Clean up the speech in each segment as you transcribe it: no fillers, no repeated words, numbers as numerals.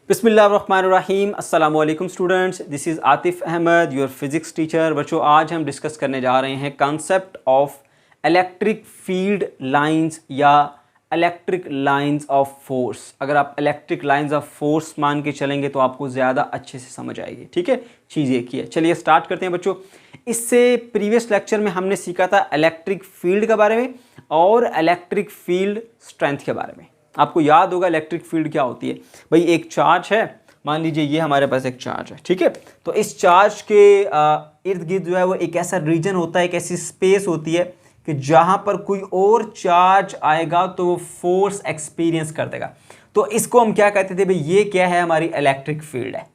बिस्मिल्लाहिर्रहमानिर्रहीम अस्सलाम वालेकुम students, this is Atif Ahmed your physics teacher. बच्चों, आज हम डिस्कस करने जा रहे हैं concept of electric field lines या इलेक्ट्रिक लाइंस ऑफ फोर्स। अगर आप इलेक्ट्रिक लाइंस ऑफ फोर्स मान के चलेंगे तो आपको ज़्यादा अच्छे से समझ आएगी। ठीक है, चीज़ एक ही है। चलिए स्टार्ट करते हैं बच्चों। इससे प्रीवियस लेक्चर में हमने सीखा था इलेक्ट्रिक फील्ड के बारे में और इलेक्ट्रिक फील्ड स्ट्रेंथ के बारे में। आपको याद होगा इलेक्ट्रिक फील्ड क्या होती है। भाई, एक चार्ज है, मान लीजिए ये हमारे पास एक चार्ज है, ठीक है। तो इस चार्ज के इर्द गिर्द जो है वो एक ऐसा रीजन होता है, एक ऐसी स्पेस होती है कि जहां पर कोई और चार्ज आएगा तो वो फोर्स एक्सपीरियंस कर देगा। तो इसको हम क्या कहते थे भाई, ये क्या है, हमारी इलेक्ट्रिक फील्ड है।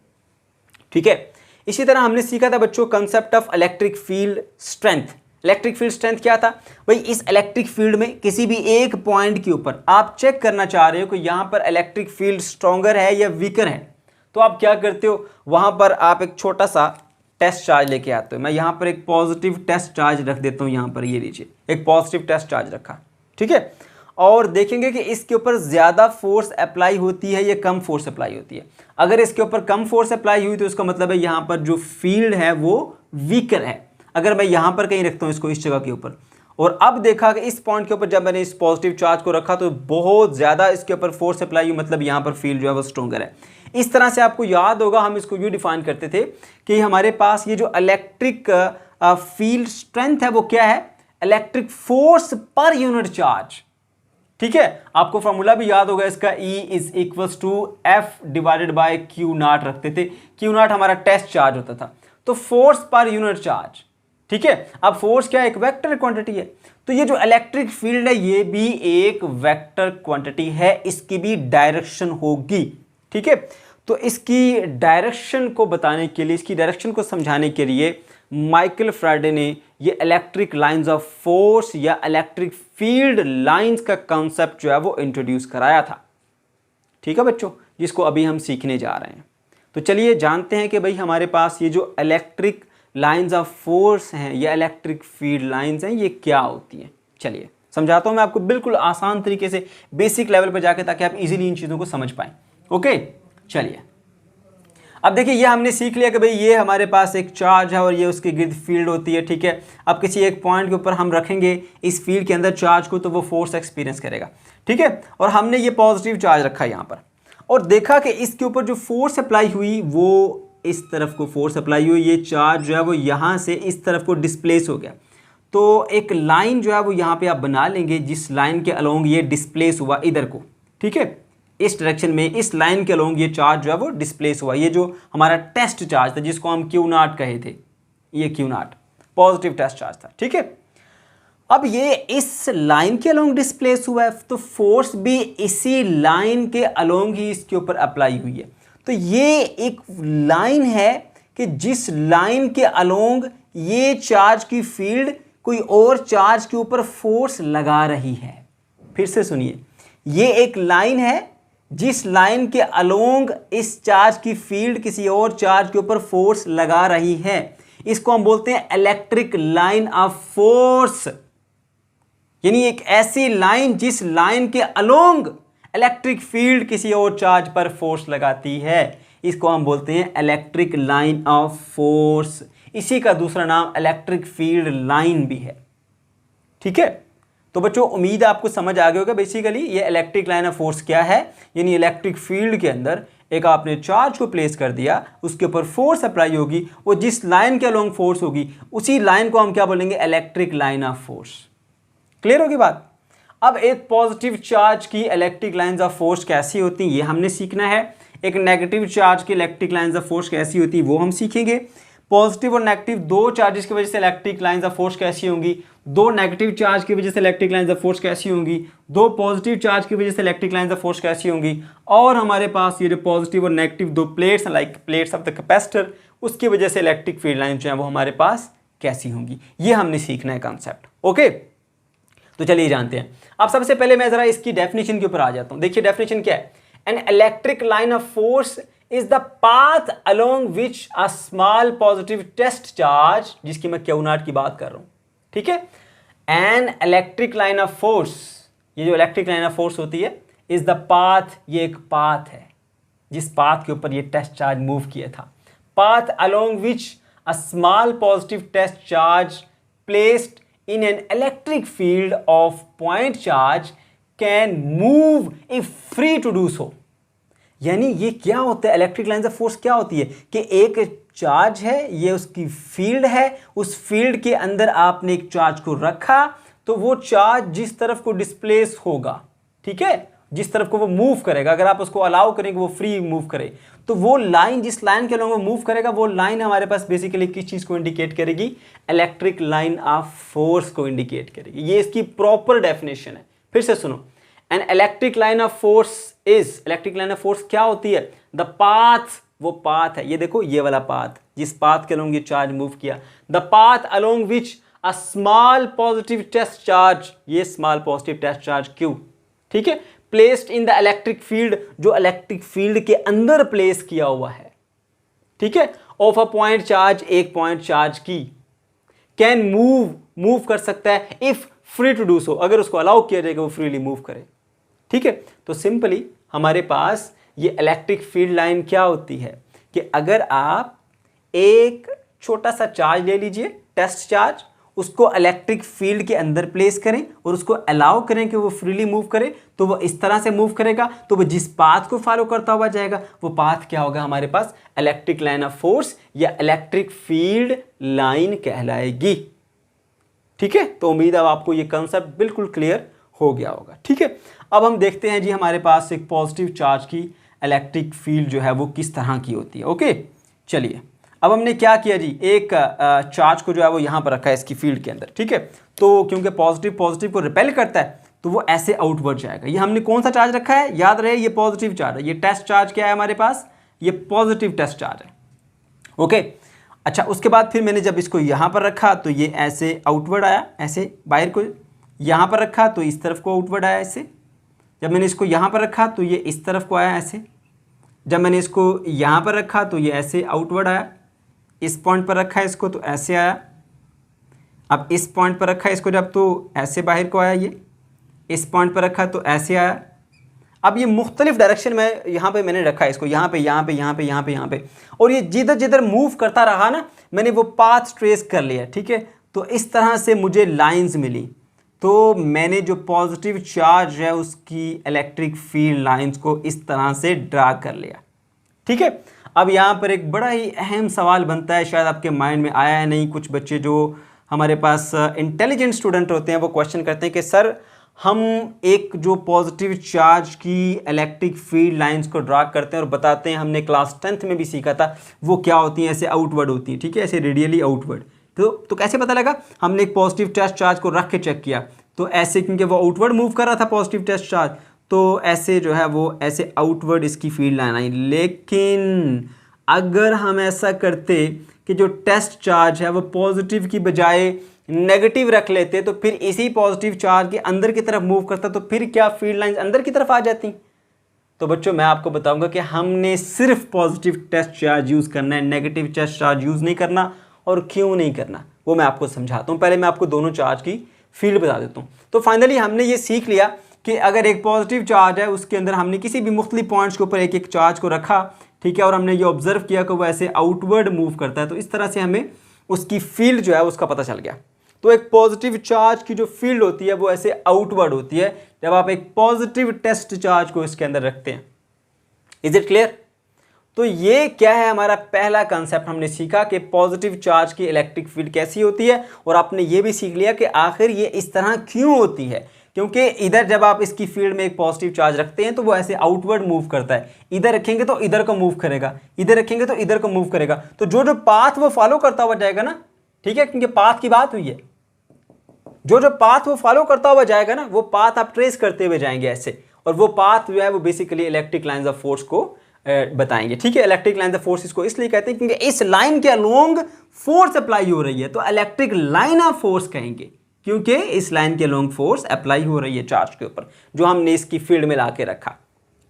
ठीक है, इसी तरह हमने सीखा था बच्चों concept of electric field strength. Electric field strength क्या था भाई, इस इलेक्ट्रिक फील्ड में किसी भी एक पॉइंट के ऊपर आप चेक करना चाह रहे हो कि यहां पर इलेक्ट्रिक फील्ड स्ट्रॉन्गर है या वीकर है, तो आप क्या करते हो, वहां पर आप एक छोटा सा टेस्ट चार्ज लेके आते हो। मैं यहां पर एक पॉजिटिव टेस्ट चार्ज रख देता हूं, यहां पर ये लीजिए एक पॉजिटिव टेस्ट चार्ज रखा, ठीक है। और देखेंगे कि इसके ऊपर ज़्यादा फोर्स अप्लाई होती है या कम फोर्स अप्लाई होती है। अगर इसके ऊपर कम फोर्स अप्लाई हुई तो इसका मतलब है यहाँ पर जो फील्ड है वो वीकर है। अगर मैं यहाँ पर कहीं रखता हूँ इसको इस जगह के ऊपर, और अब देखा कि इस पॉइंट के ऊपर जब मैंने इस पॉजिटिव चार्ज को रखा तो बहुत ज़्यादा इसके ऊपर फोर्स अप्लाई हुई, मतलब यहाँ पर फील्ड जो है वो स्ट्रॉन्गर है। इस तरह से आपको याद होगा हम इसको यूँ डिफाइन करते थे कि हमारे पास ये जो इलेक्ट्रिक फील्ड स्ट्रेंथ है वो क्या है, electric force per unit charge. ठीक है, आपको फॉर्मूला भी याद होगा इसका, E = F divided by Q not रखते थे। Q नॉट हमारा टेस्ट चार्ज होता था, तो फोर्स पर यूनिट चार्ज। ठीक है, अब फोर्स क्या है, एक वेक्टर क्वांटिटी है। तो ये जो इलेक्ट्रिक फील्ड है ये भी एक वेक्टर क्वांटिटी है, इसकी भी डायरेक्शन होगी। ठीक है, तो इसकी डायरेक्शन को बताने के लिए, इसकी डायरेक्शन को समझाने के लिए माइकल फैराडे ने ये इलेक्ट्रिक लाइंस ऑफ फोर्स या इलेक्ट्रिक फील्ड लाइंस का कॉन्सेप्ट जो है वो इंट्रोड्यूस कराया था। ठीक है बच्चों, जिसको अभी हम सीखने जा रहे हैं। तो चलिए जानते हैं कि भाई हमारे पास ये जो इलेक्ट्रिक लाइंस ऑफ फोर्स हैं या इलेक्ट्रिक फील्ड लाइंस हैं ये क्या होती हैं। चलिए समझाता हूं मैं आपको बिल्कुल आसान तरीके से, बेसिक लेवल पर जाके, ताकि आप इजीली इन चीज़ों को समझ पाएं। ओके, चलिए अब देखिए ये हमने सीख लिया कि भाई ये हमारे पास एक चार्ज है और ये उसके गिर्द फील्ड होती है। ठीक है, अब किसी एक पॉइंट के ऊपर हम रखेंगे इस फील्ड के अंदर चार्ज को तो वो फोर्स एक्सपीरियंस करेगा। ठीक है, और हमने ये पॉजिटिव चार्ज रखा यहाँ पर और देखा कि इसके ऊपर जो फोर्स अप्लाई हुई वो इस तरफ को फोर्स अप्लाई हुई, ये चार्ज जो है वो यहाँ से इस तरफ को डिस्प्लेस हो गया। तो एक लाइन जो है वो यहाँ पे आप बना लेंगे जिस लाइन के अलोंग ये डिस्प्लेस हुआ इधर को। ठीक है, इस डायरेक्शन में इस लाइन के अलोंग ये चार्ज जो है वो डिस्प्लेस हुआ। ये जो हमारा टेस्ट चार्ज था जिसको हम Q नॉट कहे थे, ये Q not positive test charge था। ठीक है, अब ये इस लाइन के अलोंग डिस्प्लेस हुआ है तो फोर्स भी इसी लाइन के अलोंग ही इसके ऊपर अप्लाई हुई है। तो ये एक लाइन है कि जिस लाइन के अलोंग ये चार्ज की फील्ड कोई और चार्ज के ऊपर फोर्स लगा रही है। फिर से सुनिए, ये एक लाइन है जिस लाइन के अलोंग इस चार्ज की फील्ड किसी और चार्ज के ऊपर फोर्स लगा रही है। इसको हम बोलते हैं इलेक्ट्रिक लाइन ऑफ फोर्स, यानी एक ऐसी लाइन जिस लाइन के अलोंग इलेक्ट्रिक फील्ड किसी और चार्ज पर फोर्स लगाती है, इसको हम बोलते हैं इलेक्ट्रिक लाइन ऑफ फोर्स। इसी का दूसरा नाम इलेक्ट्रिक फील्ड लाइन भी है। ठीक है, तो बच्चों उम्मीद है आपको समझ आ गया होगा बेसिकली ये इलेक्ट्रिक लाइन ऑफ फोर्स क्या है। यानी इलेक्ट्रिक फील्ड के अंदर एक आपने चार्ज को प्लेस कर दिया, उसके ऊपर फोर्स अप्लाई होगी, वो जिस लाइन के अलोंग फोर्स होगी उसी लाइन को हम क्या बोलेंगे, electric line of force. Clear होगी बात। अब एक पॉजिटिव चार्ज की इलेक्ट्रिक लाइंस ऑफ फोर्स कैसी होती हैं ये हमने सीखना है। एक नेगेटिव चार्ज की इलेक्ट्रिक लाइंस ऑफ फोर्स कैसी होती है वो हम सीखेंगे। पॉजिटिव और नेगेटिव दो चार्जेस की वजह से इलेक्ट्रिक लाइंस ऑफ फोर्स कैसी होंगी, दो नेगेटिव चार्ज की वजह से इलेक्ट्रिक लाइंस ऑफ फोर्स कैसी होंगी, दो पॉजिटिव चार्ज की वजह से इलेक्ट्रिक लाइंस ऑफ फोर्स कैसी होंगी, और हमारे पास ये जो पॉजिटिव और नेगेटिव दो plates like plates of the capacitor, उसकी वजह से इलेक्ट्रिक फील्ड लाइन जो है वो हमारे पास कैसी होंगी, ये हमने सीखना है कॉन्सेप्ट। ओके, तो चलिए जानते हैं। अब सबसे पहले मैं जरा इसकी डेफिनेशन के ऊपर आ जाता हूं। देखिए डेफिनेशन क्या है, an electric line of force is the path along which a small positive test charge, जिसकी मैं Q नॉट की बात कर रहा हूं। ठीक है, an electric line of force, ये जो इलेक्ट्रिक लाइन ऑफ फोर्स होती है, इज द पाथ, ये एक पाथ है। जिस पाथ के ऊपर ये टेस्ट चार्ज मूव किया था। Path along which a small positive test charge placed in an electric field of point charge can move if free to do so. यानी ये क्या होता है, इलेक्ट्रिक लाइन्स ऑफ फोर्स क्या होती है कि एक चार्ज है, ये उसकी फील्ड है, उस फील्ड के अंदर आपने एक चार्ज को रखा तो वो चार्ज जिस तरफ को डिस्प्लेस होगा, ठीक है, जिस तरफ को वो मूव करेगा, अगर आप उसको अलाउ करेंगे वो फ्री मूव करे, तो वो लाइन जिस लाइन के अलॉन्ग वो मूव करेगा वो लाइन हमारे पास बेसिकली किस चीज़ को इंडिकेट करेगी, इलेक्ट्रिक लाइन ऑफ फोर्स को इंडिकेट करेगी। ये इसकी प्रॉपर डेफिनेशन है। फिर से सुनो, N electric line of force is, electric line of force क्या होती है, द पाथ, वो पाथ है, ये देखो ये वाला पाथ जिस पाथ के अलॉन्ग ये चार्ज मूव किया, the path along which a small positive test charge, ये small positive test charge q, ठीक है, placed in the electric field, जो इलेक्ट्रिक फील्ड के अंदर प्लेस किया हुआ है, ठीक है, ऑफ अ पॉइंट चार्ज, एक पॉइंट चार्ज की, कैन मूव कर सकता है if free to do so, अगर उसको अलाउ किया जाएगा वो फ्रीली मूव करे, ठीक है। तो सिंपली हमारे पास ये इलेक्ट्रिक फील्ड लाइन क्या होती है कि अगर आप एक छोटा सा चार्ज ले लीजिए, टेस्ट चार्ज, उसको इलेक्ट्रिक फील्ड के अंदर प्लेस करें और उसको अलाउ करें कि वो फ्रीली मूव करे, तो वो इस तरह से मूव करेगा, तो वो जिस पाथ को फॉलो करता हुआ जाएगा वो पाथ क्या होगा हमारे पास, इलेक्ट्रिक लाइन ऑफ फोर्स या इलेक्ट्रिक फील्ड लाइन कहलाएगी, ठीक है। तो उम्मीद है आपको ये कंसेप्ट बिल्कुल क्लियर हो गया होगा, ठीक है। अब हम देखते हैं जी हमारे पास एक पॉजिटिव चार्ज की इलेक्ट्रिक फील्ड जो है वो किस तरह की होती है। ओके, चलिए अब हमने क्या किया जी, एक चार्ज को जो है वो यहाँ पर रखा है इसकी फील्ड के अंदर, ठीक है। तो क्योंकि पॉजिटिव को रिपेल करता है तो वो ऐसे आउटवर्ड जाएगा। ये हमने कौन सा चार्ज रखा है, याद रहे ये पॉजिटिव चार्ज है, ये टेस्ट चार्ज क्या है हमारे पास, ये पॉजिटिव टेस्ट चार्ज है। ओके, अच्छा, उसके बाद फिर मैंने जब इसको यहाँ पर रखा तो ये ऐसे आउटवर्ड आया, ऐसे बाहर को यहाँ पर रखा तो इस तरफ को आउटवर्ड आया ऐसे, जब मैंने इसको यहाँ पर रखा तो ये इस तरफ को आया ऐसे, जब मैंने इसको यहाँ पर रखा तो ये ऐसे आउटवर्ड आया, इस पॉइंट पर रखा है इसको तो ऐसे आया, अब इस पॉइंट पर रखा है इसको जब तो ऐसे बाहर को आया, ये इस पॉइंट पर रखा तो ऐसे आया। अब ये मुख्तलिफ डायरेक्शन में यहाँ पे मैंने रखा है इसको, यहाँ पे यहाँ पे यहाँ पे यहाँ पे यहाँ पे, और ये जिधर जिधर मूव करता रहा ना मैंने वो पाथ ट्रेस कर लिया, ठीक है। तो इस तरह से मुझे लाइंस मिली, तो मैंने जो पॉजिटिव चार्ज है उसकी इलेक्ट्रिक फील्ड लाइंस को इस तरह से ड्रा कर लिया, ठीक है। अब यहाँ पर एक बड़ा ही अहम सवाल बनता है, शायद आपके माइंड में आया है नहीं, कुछ बच्चे जो हमारे पास इंटेलिजेंट स्टूडेंट होते हैं वो क्वेश्चन करते हैं कि सर हम एक जो पॉजिटिव चार्ज की इलेक्ट्रिक फील्ड लाइंस को ड्रा करते हैं और बताते हैं, हमने क्लास 10th में भी सीखा था, वो क्या होती हैं, ऐसे आउटवर्ड होती हैं, ठीक है, ऐसे रेडियली आउटवर्ड। तो कैसे पता लगा, हमने एक पॉजिटिव टेस्ट चार्ज को रख के चेक किया तो ऐसे, क्योंकि वो आउटवर्ड मूव कर रहा था पॉजिटिव टेस्ट चार्ज, तो ऐसे जो है वो ऐसे आउटवर्ड इसकी फील्ड लाइन आई। लेकिन अगर हम ऐसा करते कि जो टेस्ट चार्ज है वो पॉजिटिव की बजाय नेगेटिव रख लेते तो फिर इसी पॉजिटिव चार्ज के अंदर की तरफ मूव करता, तो फिर क्या फील्ड लाइंस अंदर की तरफ आ जाती। तो बच्चों मैं आपको बताऊंगा कि हमने सिर्फ पॉजिटिव टेस्ट चार्ज यूज़ करना है, नेगेटिव टेस्ट चार्ज यूज़ नहीं करना, और क्यों नहीं करना वो मैं आपको समझाता हूँ। पहले मैं आपको दोनों चार्ज की फील्ड बता देता हूँ। तो फाइनली हमने ये सीख लिया कि अगर एक पॉजिटिव चार्ज है उसके अंदर हमने किसी भी मुख्तलिफ पॉइंट्स के ऊपर एक एक चार्ज को रखा, ठीक है, और हमने ये ऑब्जर्व किया कि वो ऐसे आउटवर्ड मूव करता है, तो इस तरह से हमें उसकी फील्ड जो है उसका पता चल गया। तो एक पॉजिटिव चार्ज की जो फील्ड होती है वो ऐसे आउटवर्ड होती है जब आप एक पॉजिटिव टेस्ट चार्ज को इसके अंदर रखते हैं। Is it clear? तो ये क्या है, हमारा पहला कंसेप्ट हमने सीखा कि पॉजिटिव चार्ज की इलेक्ट्रिक फील्ड कैसी होती है, और आपने ये भी सीख लिया कि आखिर ये इस तरह क्यों होती है, क्योंकि इधर जब आप इसकी फील्ड में एक पॉजिटिव चार्ज रखते हैं तो वो ऐसे आउटवर्ड मूव करता है, इधर रखेंगे तो इधर को मूव करेगा, इधर रखेंगे तो इधर को मूव करेगा, तो जो पाथ वो फॉलो करता हुआ जाएगा ना, ठीक है, क्योंकि पाथ की बात हुई है, जो पाथ वो फॉलो करता हुआ जाएगा ना वो पाथ आप ट्रेस करते हुए जाएंगे ऐसे, और वो पाथ जो है वो basically electric lines of force को बताएंगे, ठीक है। इलेक्ट्रिक लाइन ऑफ फोर्स इसको इसलिए कहते हैं क्योंकि इस लाइन के अलोंग फोर्स अप्लाई हो रही है, तो इलेक्ट्रिक लाइन ऑफ फोर्स कहेंगे, क्योंकि इस लाइन के अलोंग फोर्स अप्लाई हो रही है चार्ज के ऊपर जो हमने इसकी फील्ड में ला के रखा,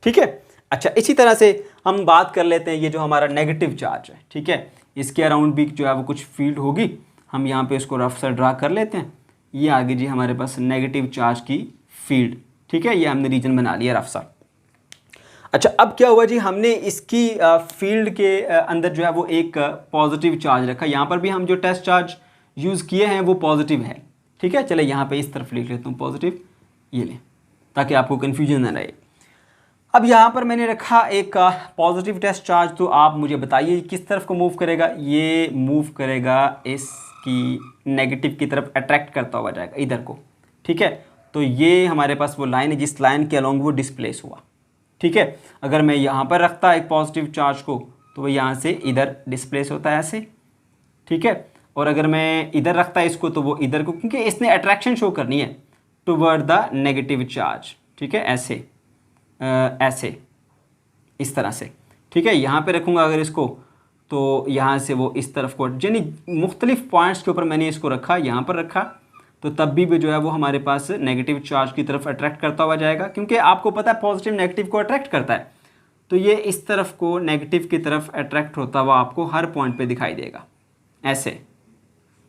ठीक है। अच्छा, इसी तरह से हम बात कर लेते हैं ये जो हमारा नेगेटिव चार्ज है, ठीक है, इसके अराउंड भी जो है वो कुछ फील्ड होगी, हम यहाँ पे इसको रफ सा ड्रा कर लेते हैं। ये आगे जी हमारे पास नेगेटिव चार्ज की फील्ड, ठीक है, ये हमने रीजन बना लिया रफ सा। अच्छा, अब क्या हुआ जी, हमने इसकी फील्ड के अंदर जो है वो एक पॉजिटिव चार्ज रखा। यहाँ पर भी हम जो टेस्ट चार्ज यूज़ किए हैं वो पॉजिटिव है, ठीक है। चले यहाँ पे इस तरफ लिख लेता हूँ पॉजिटिव, ये लें ताकि आपको कन्फ्यूजन ना रहे। अब यहाँ पर मैंने रखा एक पॉजिटिव टेस्ट चार्ज, तो आप मुझे बताइए किस तरफ को मूव करेगा। ये मूव करेगा इसकी नेगेटिव की तरफ, अट्रैक्ट करता हुआ जाएगा इधर को, ठीक है। तो ये हमारे पास वो लाइन है जिस लाइन के अलोंग वो डिस्प्लेस हुआ, ठीक है। अगर मैं यहाँ पर रखता एक पॉजिटिव चार्ज को तो वो यहाँ से इधर डिस्प्लेस होता है ऐसे, ठीक है। और अगर मैं इधर रखता है इसको तो वो इधर को, क्योंकि इसने अट्रैक्शन शो करनी है टुवर्ड द नेगेटिव चार्ज, ठीक है। ऐसे ऐसे इस तरह से, ठीक है। यहाँ पे रखूँगा अगर इसको तो यहाँ से वो इस तरफ को, यानी मुख्तलिफ पॉइंट्स के ऊपर मैंने इसको रखा, यहाँ पर रखा तो तब भी जो है वो हमारे पास नेगेटिव चार्ज की तरफ अट्रैक्ट करता हुआ जाएगा, क्योंकि आपको पता है पॉजिटिव नेगेटिव को अट्रैक्ट करता है। तो ये इस तरफ को नेगेटिव की तरफ अट्रैक्ट होता हुआ आपको हर पॉइंट पे दिखाई देगा ऐसे।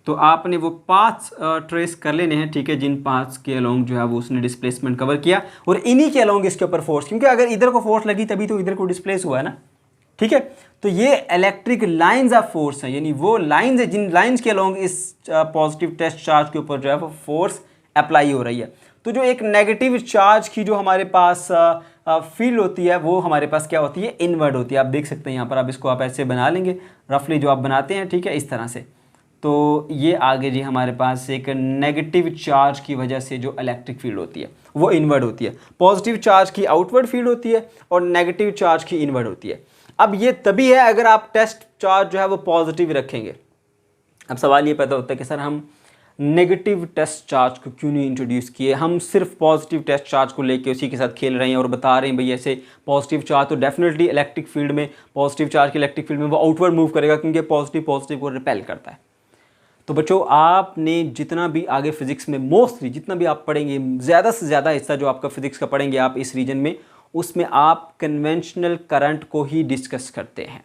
तो आपने वो पाथ्स ट्रेस कर लेने हैं, ठीक है, जिन पाथ्स के अलोंग जो है वो उसने डिस्प्लेसमेंट कवर किया, और इन्हीं के अलोंग इसके ऊपर फोर्स, क्योंकि अगर इधर को फोर्स लगी तभी तो इधर को डिस्प्लेस हुआ है ना, ठीक है। तो ये इलेक्ट्रिक लाइंस ऑफ फोर्स हैं, यानी वो लाइंस है जिन लाइंस के अलोंग इस पॉजिटिव टेस्ट चार्ज के ऊपर जो है वो फोर्स अप्लाई हो रही है। तो जो एक नेगेटिव चार्ज की जो हमारे पास फील्ड होती है वो हमारे पास क्या होती है, इनवर्ड होती है। आप देख सकते हैं यहाँ पर, आप इसको आप ऐसे बना लेंगे रफली जो आप बनाते हैं, ठीक है, इस तरह से। तो ये आगे जी हमारे पास एक नेगेटिव चार्ज की वजह से जो इलेक्ट्रिक फील्ड होती है वो इनवर्ड होती है। पॉजिटिव चार्ज की आउटवर्ड फील्ड होती है और नेगेटिव चार्ज की इनवर्ड होती है। अब ये तभी है अगर आप टेस्ट चार्ज जो है वो पॉजिटिव रखेंगे। अब सवाल ये पैदा होता है कि सर हम नेगेटिव टेस्ट चार्ज को क्यों नहीं इंट्रोड्यूस किए, हम सिर्फ पॉजिटिव टेस्ट चार्ज को लेके उसी के साथ खेल रहे हैं और बता रहे हैं भाई ऐसे पॉजिटिव चार्ज तो डेफिनेटली इलेक्ट्रिक फील्ड में, पॉजिटिव चार्ज की इलेक्ट्रिक फील्ड में वो आउटवर्ड मूव करेगा क्योंकि पॉजिटिव को रिपेल करता है। तो बच्चों आपने जितना भी आगे फिजिक्स में मोस्टली जितना भी आप पढ़ेंगे, ज़्यादा से ज़्यादा हिस्सा जो आपका फिजिक्स का पढ़ेंगे आप इस रीजन में, उसमें आप कन्वेंशनल करंट को ही डिस्कस करते हैं।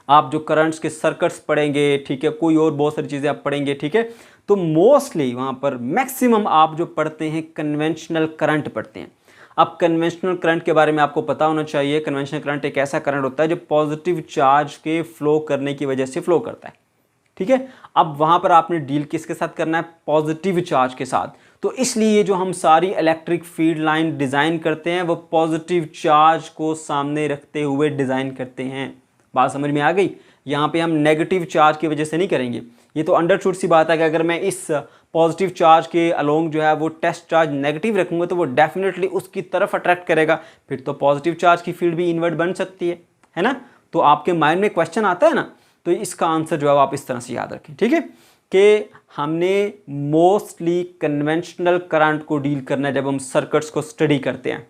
आप जो करंट्स के सर्किट्स पढ़ेंगे, ठीक है, कोई और बहुत सारी चीज़ें आप पढ़ेंगे, ठीक है, तो मोस्टली वहाँ पर मैक्सिमम आप जो पढ़ते हैं कन्वेंशनल करंट पढ़ते हैं। अब कन्वेंशनल करंट के बारे में आपको पता होना चाहिए। कन्वेंशनल करंट एक ऐसा करंट होता है जो पॉजिटिव चार्ज के फ्लो करने की वजह से फ्लो करता है, ठीक है। अब वहाँ पर आपने डील किसके साथ करना है, पॉजिटिव चार्ज के साथ। तो इसलिए जो हम सारी इलेक्ट्रिक फील्ड लाइन डिज़ाइन करते हैं वो पॉजिटिव चार्ज को सामने रखते हुए डिज़ाइन करते हैं। बात समझ में आ गई। यहाँ पे हम नेगेटिव चार्ज की वजह से नहीं करेंगे। ये तो अंडरस्टूड सी बात है कि अगर मैं इस पॉजिटिव चार्ज के अलोंग जो है वो टेस्ट चार्ज नेगेटिव रखूँगा तो वो डेफिनेटली उसकी तरफ अट्रैक्ट करेगा, फिर तो पॉजिटिव चार्ज की फील्ड भी इन्वर्ट बन सकती है ना। तो आपके माइंड में क्वेश्चन आता है ना, तो इसका आंसर जो है आप इस तरह से याद रखें, ठीक है, कि हमने मोस्टली कन्वेंशनल करंट को डील करना है जब हम सर्किट्स को स्टडी करते हैं,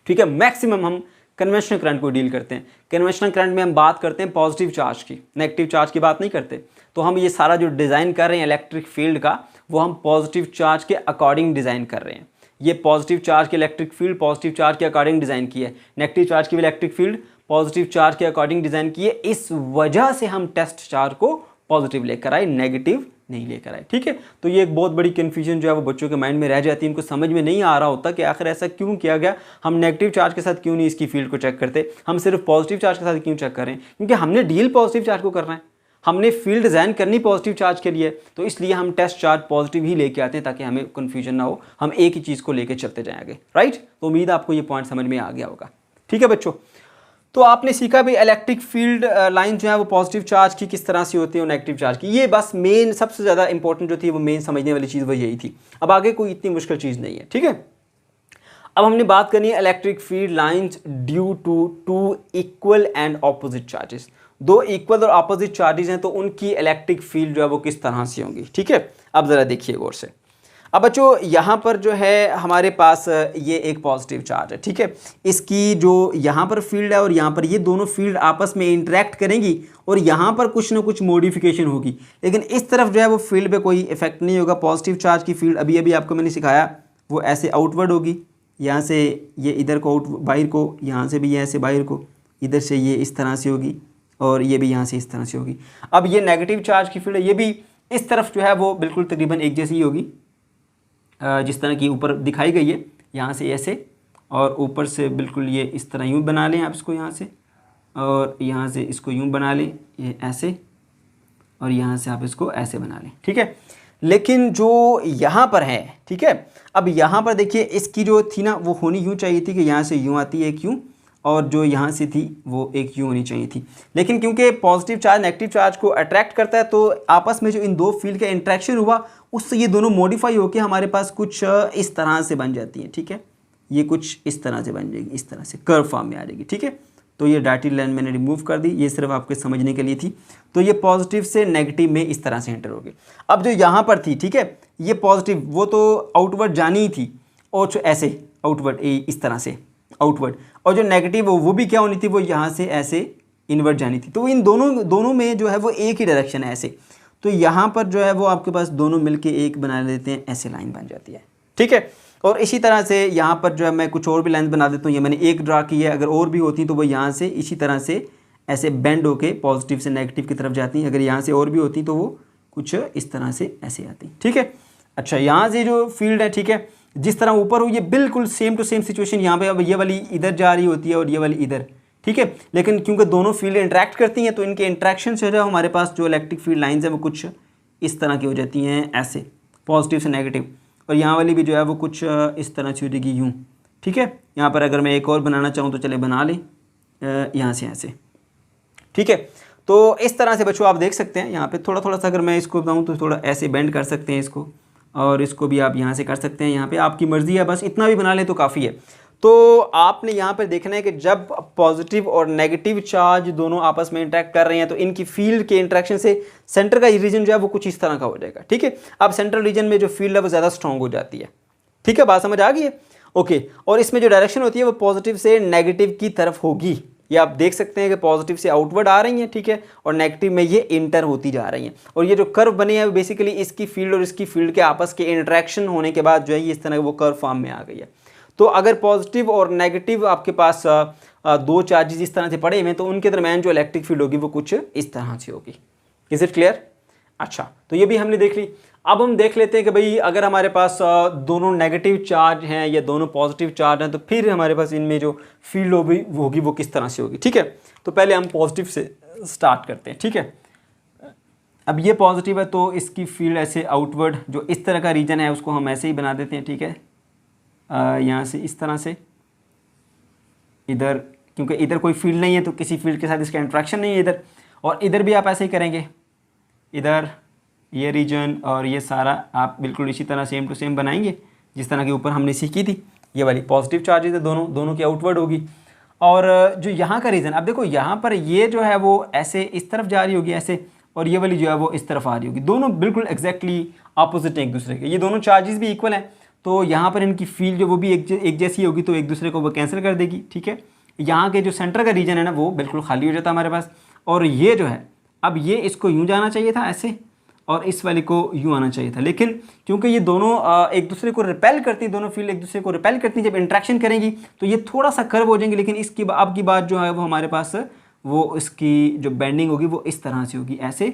ठीक है। मैक्सिमम हम कन्वेंशनल करंट को डील करते हैं। कन्वेंशनल करंट में हम बात करते हैं पॉजिटिव चार्ज की, नेगेटिव चार्ज की बात नहीं करते। तो हम ये सारा जो डिज़ाइन कर रहे हैं इलेक्ट्रिक फील्ड का वो हम पॉजिटिव चार्ज के अकॉर्डिंग डिज़ाइन कर रहे हैं। ये पॉजिटिव चार्ज की इलेक्ट्रिक फील्ड पॉजिटिव चार्ज के अकॉर्डिंग डिज़ाइन की है, नेगेटिव चार्ज की इलेक्ट्रिक फील्ड पॉजिटिव चार्ज के अकॉर्डिंग डिज़ाइन की है। इस वजह से हम टेस्ट चार्ज को पॉजिटिव लेकर आए, नेगेटिव नहीं लेकर आए, ठीक है। तो ये एक बहुत बड़ी कन्फ्यूजन जो है वो बच्चों के माइंड में रह जाती है, इनको समझ में नहीं आ रहा होता कि आखिर ऐसा क्यों किया गया, हम नेगेटिव चार्ज के साथ क्यों नहीं इसकी फील्ड को चेक करते, हम सिर्फ पॉजिटिव चार्ज के साथ क्यों चेक कर रहे हैं, क्योंकि हमने डील पॉजिटिव चार्ज को करना है, हमने फील्ड डिज़ाइन करनी पॉजिटिव चार्ज के लिए, तो इसलिए हम टेस्ट चार्ज पॉजिटिव ही लेके आते हैं ताकि हमें कन्फ्यूजन ना हो, हम एक ही चीज़ को लेकर चलते जाएंगे, राइट। तो उम्मीद आपको ये पॉइंट समझ में आ गया होगा, ठीक है बच्चों। तो आपने सीखा भी इलेक्ट्रिक फील्ड लाइन जो है वो पॉजिटिव चार्ज की किस तरह से होती है और नेगेटिव चार्ज की। ये बस मेन सबसे ज़्यादा इंपॉर्टेंट जो थी वो मेन समझने वाली चीज़ वो यही थी। अब आगे कोई इतनी मुश्किल चीज़ नहीं है, ठीक है। अब हमने बात करनी है electric field lines due to two equal and opposite charges. दो इक्वल और ऑपोजिट चार्जेस हैं तो उनकी इलेक्ट्रिक फील्ड जो है वो किस तरह से होंगी, ठीक है। अब ज़रा देखिए गौर से। अब बच्चों यहाँ पर जो है हमारे पास ये एक पॉजिटिव चार्ज है, ठीक है। इसकी जो यहाँ पर फील्ड है और यहाँ पर, ये दोनों फील्ड आपस में इंटरेक्ट करेंगी और यहाँ पर कुछ ना कुछ मॉडिफिकेशन होगी, लेकिन इस तरफ जो है वो फील्ड पे कोई इफेक्ट नहीं होगा। पॉजिटिव चार्ज की फील्ड अभी अभी आपको मैंने सिखाया वो ऐसे आउटवर्ड होगी, यहाँ से ये इधर को बाहर को, यहाँ से भी ऐसे बाहर को, इधर से ये इस तरह से होगी और ये भी यहाँ से इस तरह से होगी। अब ये नेगेटिव चार्ज की फील्ड है, ये भी इस तरफ जो है वो बिल्कुल तकरीबन एक जैसी ही होगी जिस तरह की ऊपर दिखाई गई है, यहाँ से ऐसे और ऊपर से बिल्कुल ये इस तरह यूँ बना लें आप इसको यहाँ से, और यहाँ से इसको यूँ बना लें ये ऐसे, और यहाँ से आप इसको ऐसे बना लें, ठीक है। लेकिन जो यहाँ पर है, ठीक है, अब यहाँ पर देखिए इसकी जो थी ना वो होनी यूँ चाहिए थी कि यहाँ से यूँ आती है एक यूँ, और जो यहाँ से थी वो एक यूँ होनी चाहिए थी। लेकिन क्योंकि पॉजिटिव चार्ज नेगेटिव चार्ज को अट्रैक्ट करता है, तो आपस में जो इन दो फील्ड का इंट्रैक्शन हुआ उससे ये दोनों मॉडिफाई होकर हमारे पास कुछ इस तरह से बन जाती हैं, ठीक है। ये कुछ इस तरह से बन जाएगी, इस तरह से कर्व फॉर्म में आ जाएगी, ठीक है। तो ये डॉटेड लाइन मैंने रिमूव कर दी, ये सिर्फ आपके समझने के लिए थी। तो ये पॉजिटिव से नेगेटिव में इस तरह से एंटर होगी। अब जो यहाँ पर थी, ठीक है, ये पॉजिटिव वो तो आउटवर्ड जानी ही थी, और ऐसे आउटवर्ड इस तरह से आउटवर्ड, और जो नेगेटिव वो भी क्या होनी थी, वो यहाँ से ऐसे इनवर्ट जानी थी। तो इन दोनों में जो है वो एक ही डायरेक्शन है ऐसे। तो यहाँ पर जो है वो आपके पास दोनों मिलके एक बना लेते हैं, ऐसे लाइन बन जाती है, ठीक है। और इसी तरह से यहाँ पर जो है मैं कुछ और भी लाइन बना देता हूँ। ये मैंने एक ड्रा की है, अगर और भी होती तो वो यहाँ से इसी तरह से ऐसे बेंड होके पॉजिटिव से नेगेटिव की तरफ जाती हैं। अगर यहाँ से और भी होती तो वो कुछ इस तरह से ऐसे आती, ठीक है। अच्छा, यहाँ से जो फील्ड है, ठीक है, जिस तरह ऊपर हो ये बिल्कुल सेम टू सेम सिचुएशन यहाँ पे। अब ये वाली इधर जा रही होती है और ये वाली इधर, ठीक है। लेकिन क्योंकि दोनों फील्ड इंटरेक्ट करती हैं तो इनके इंट्रैक्शन से जो हमारे पास जो इलेक्ट्रिक फील्ड लाइन्स हैं वो कुछ इस तरह की हो जाती हैं, ऐसे पॉजिटिव से नेगेटिव। और यहाँ वाली भी जो है वो कुछ इस तरह से हो जाएगी यूँ, ठीक है। यहाँ पर अगर मैं एक और बनाना चाहूँ तो चले बना लें, यहाँ से ऐसे, ठीक है। तो इस तरह से बच्चों आप देख सकते हैं यहाँ पे थोड़ा थोड़ा सा अगर मैं इसको बताऊँ तो थोड़ा ऐसे बेंड कर सकते हैं इसको, और इसको भी आप यहाँ से कर सकते हैं। यहाँ पे आपकी मर्ज़ी है, बस इतना भी बना लें तो काफ़ी है। तो आपने यहाँ पर देखना है कि जब पॉजिटिव और नेगेटिव चार्ज दोनों आपस में इंटरेक्ट कर रहे हैं तो इनकी फील्ड के इंटरेक्शन से सेंटर का रीजन जो है वो कुछ इस तरह का हो जाएगा, ठीक है। अब सेंट्रल रीजन में जो फील्ड है वो ज़्यादा स्ट्रॉन्ग हो जाती है, ठीक है। बात समझ आ गई है? ओके। और इसमें जो डायरेक्शन होती है वो पॉजिटिव से नेगेटिव की तरफ होगी। ये आप देख सकते हैं कि पॉजिटिव से आउटवर्ड आ रही हैं, ठीक है, और नेगेटिव में ये इंटर होती जा रही हैं। और ये जो कर्व बने हैं बेसिकली इसकी फील्ड और इसकी फील्ड के आपस के इंटरेक्शन होने के बाद जो है ये इस तरह वो कर्व फॉर्म में आ गई है। तो अगर पॉजिटिव और नेगेटिव आपके पास दो चार्जेस इस तरह से पड़े हुए तो उनके दरमियान जो इलेक्ट्रिक फील्ड होगी वो कुछ इस तरह से होगी। Is it clear? अच्छा, तो ये भी हमने देख ली। अब हम देख लेते हैं कि भाई अगर हमारे पास दोनों नेगेटिव चार्ज हैं या दोनों पॉजिटिव चार्ज हैं तो फिर हमारे पास इनमें जो फील्ड होगी वो किस तरह से होगी, ठीक है। तो पहले हम पॉजिटिव से स्टार्ट करते हैं, ठीक है। अब ये पॉजिटिव है तो इसकी फील्ड ऐसे आउटवर्ड जो इस तरह का रीजन है उसको हम ऐसे ही बना देते हैं, ठीक है। यहाँ से इस तरह से इधर, क्योंकि इधर कोई फील्ड नहीं है तो किसी फील्ड के साथ इसका इंट्रैक्शन नहीं है इधर, और इधर भी आप ऐसे ही करेंगे। इधर ये रीजन और ये सारा आप बिल्कुल इसी तरह सेम टू सेम बनाएंगे जिस तरह के ऊपर हमने सीखी थी। ये वाली पॉजिटिव चार्जेस है दोनों की आउटवर्ड होगी। और जो यहाँ का रीजन, अब देखो यहाँ पर ये जो है वो ऐसे इस तरफ जा रही होगी ऐसे, और ये वाली जो है वो इस तरफ आ रही होगी। दोनों बिल्कुल एग्जैक्टली अपोजिट हैं एक दूसरे के। ये दोनों चार्जेस भी इक्वल हैं तो यहाँ पर इनकी फील्ड जो वो भी एक जैसी होगी तो एक दूसरे को वो कैंसिल कर देगी, ठीक है। यहाँ के जो सेंटर का रीजन है ना वो बिल्कुल खाली हो जाता है हमारे पास। और ये जो है अब ये इसको यूँ जाना चाहिए था ऐसे, और इस वाली को यूँ आना चाहिए था। लेकिन क्योंकि ये दोनों एक दूसरे को रिपेल करती, दोनों फील्ड एक दूसरे को रिपेल करती, जब इंट्रैक्शन करेंगी तो ये थोड़ा सा कर्व हो जाएंगे। लेकिन इसकी अब की बात जो है वो हमारे पास वो इसकी जो बेंडिंग होगी वो इस तरह से होगी ऐसे,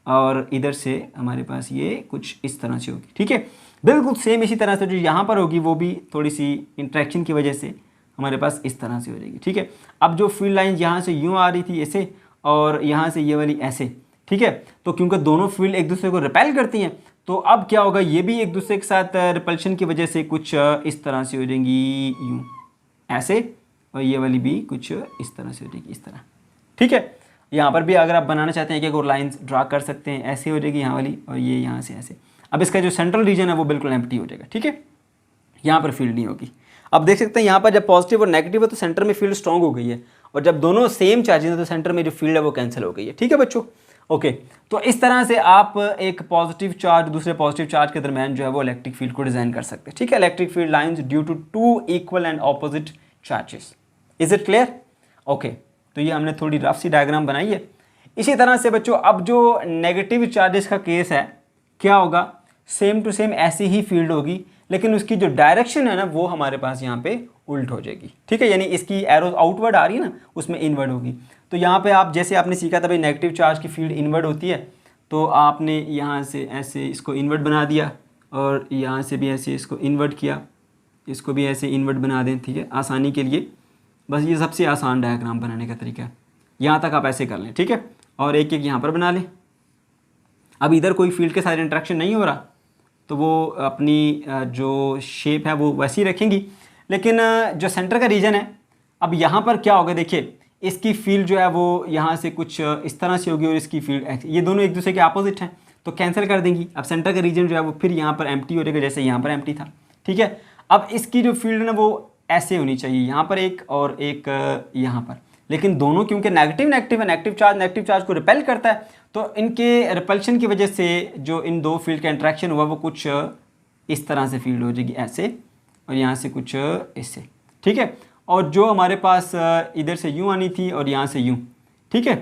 और इधर से हमारे पास ये कुछ इस तरह से होगी, ठीक है। बिल्कुल सेम इसी तरह से जो यहाँ पर होगी वो भी थोड़ी सी इंट्रैक्शन की वजह से हमारे पास इस तरह से हो जाएगी, ठीक है। अब जो फील्ड लाइन यहाँ से यूँ आ रही थी ऐसे, और यहाँ से ये वाली ऐसे, ठीक है। तो क्योंकि दोनों फील्ड एक दूसरे को रिपेल करती हैं तो अब क्या होगा, ये भी एक दूसरे के साथ रिपल्शन की वजह से कुछ इस तरह से हो जाएंगी यूँ ऐसे, और ये वाली भी कुछ इस तरह से हो जाएगी इस तरह, ठीक है। यहाँ पर भी अगर आप बनाना चाहते हैं कि एक लाइन्स ड्रा कर सकते हैं, ऐसे हो जाएगी यहाँ वाली, और ये यहाँ से ऐसे। अब इसका जो सेंट्रल रीजन है वो बिल्कुल एम्प्टी हो जाएगा, ठीक है। यहाँ पर फील्ड नहीं होगी। अब देख सकते हैं यहाँ पर जब पॉजिटिव और नेगेटिव है तो सेंटर में फील्ड स्ट्रॉन्ग हो गई है, और जब दोनों सेम चार्जेस हैं तो सेंटर में जो फील्ड है वो कैंसिल हो गई है, ठीक है बच्चों। ओके, तो इस तरह से आप एक पॉजिटिव चार्ज दूसरे पॉजिटिव चार्ज के दरमियान जो है वो इलेक्ट्रिक फील्ड को डिजाइन कर सकते हैं, ठीक है। Electric field lines due to two equal and opposite charges. Is it clear? Okay, तो ये हमने थोड़ी रफ सी डायग्राम बनाई है। इसी तरह से बच्चों अब जो नेगेटिव चार्जेस का केस है क्या होगा, सेम टू सेम ऐसी ही फील्ड होगी, लेकिन उसकी जो डायरेक्शन है ना वो हमारे पास यहाँ पे उल्ट हो जाएगी, ठीक है। यानी इसकी एरोज आउटवर्ड आ रही है ना, उसमें इनवर्ड होगी। तो यहाँ पे आप जैसे आपने सीखा था भाई नेगेटिव चार्ज की फील्ड इनवर्ड होती है, तो आपने यहाँ से ऐसे इसको इनवर्ड बना दिया और यहाँ से भी ऐसे इसको इनवर्ट किया, इसको भी ऐसे इन्वर्ट बना दें, ठीक है, आसानी के लिए। बस ये सबसे आसान डायग्राम बनाने का तरीका है, यहाँ तक आप ऐसे कर लें, ठीक है। और एक एक यहाँ पर बना लें। अब इधर कोई फील्ड के साथ इंटरेक्शन नहीं हो रहा तो वो अपनी जो शेप है वो वैसी रखेंगी, लेकिन जो सेंटर का रीजन है, अब यहाँ पर क्या होगा, देखिए इसकी फील्ड जो है वो यहाँ से कुछ इस तरह से होगी और इसकी फील्ड, ये दोनों एक दूसरे के अपोजिट हैं तो कैंसिल कर देंगी। अब सेंटर का रीजन जो है वो फिर यहाँ पर एम्प्टी हो जाएगा जैसे यहाँ पर एम्प्टी था, ठीक है। अब इसकी जो फील्ड है वो ऐसे होनी चाहिए, यहाँ पर एक और एक यहाँ पर, लेकिन दोनों क्योंकि नेगेटिव नेगेटिव है, नेगेटिव चार्ज को रिपेल करता है, तो इनके रिपल्शन की वजह से जो इन दो फील्ड का इंट्रैक्शन हुआ वो कुछ इस तरह से फील्ड हो जाएगी ऐसे, और यहाँ से कुछ इससे, ठीक है। और जो हमारे पास इधर से यूँ आनी थी और यहाँ से यूँ, ठीक है,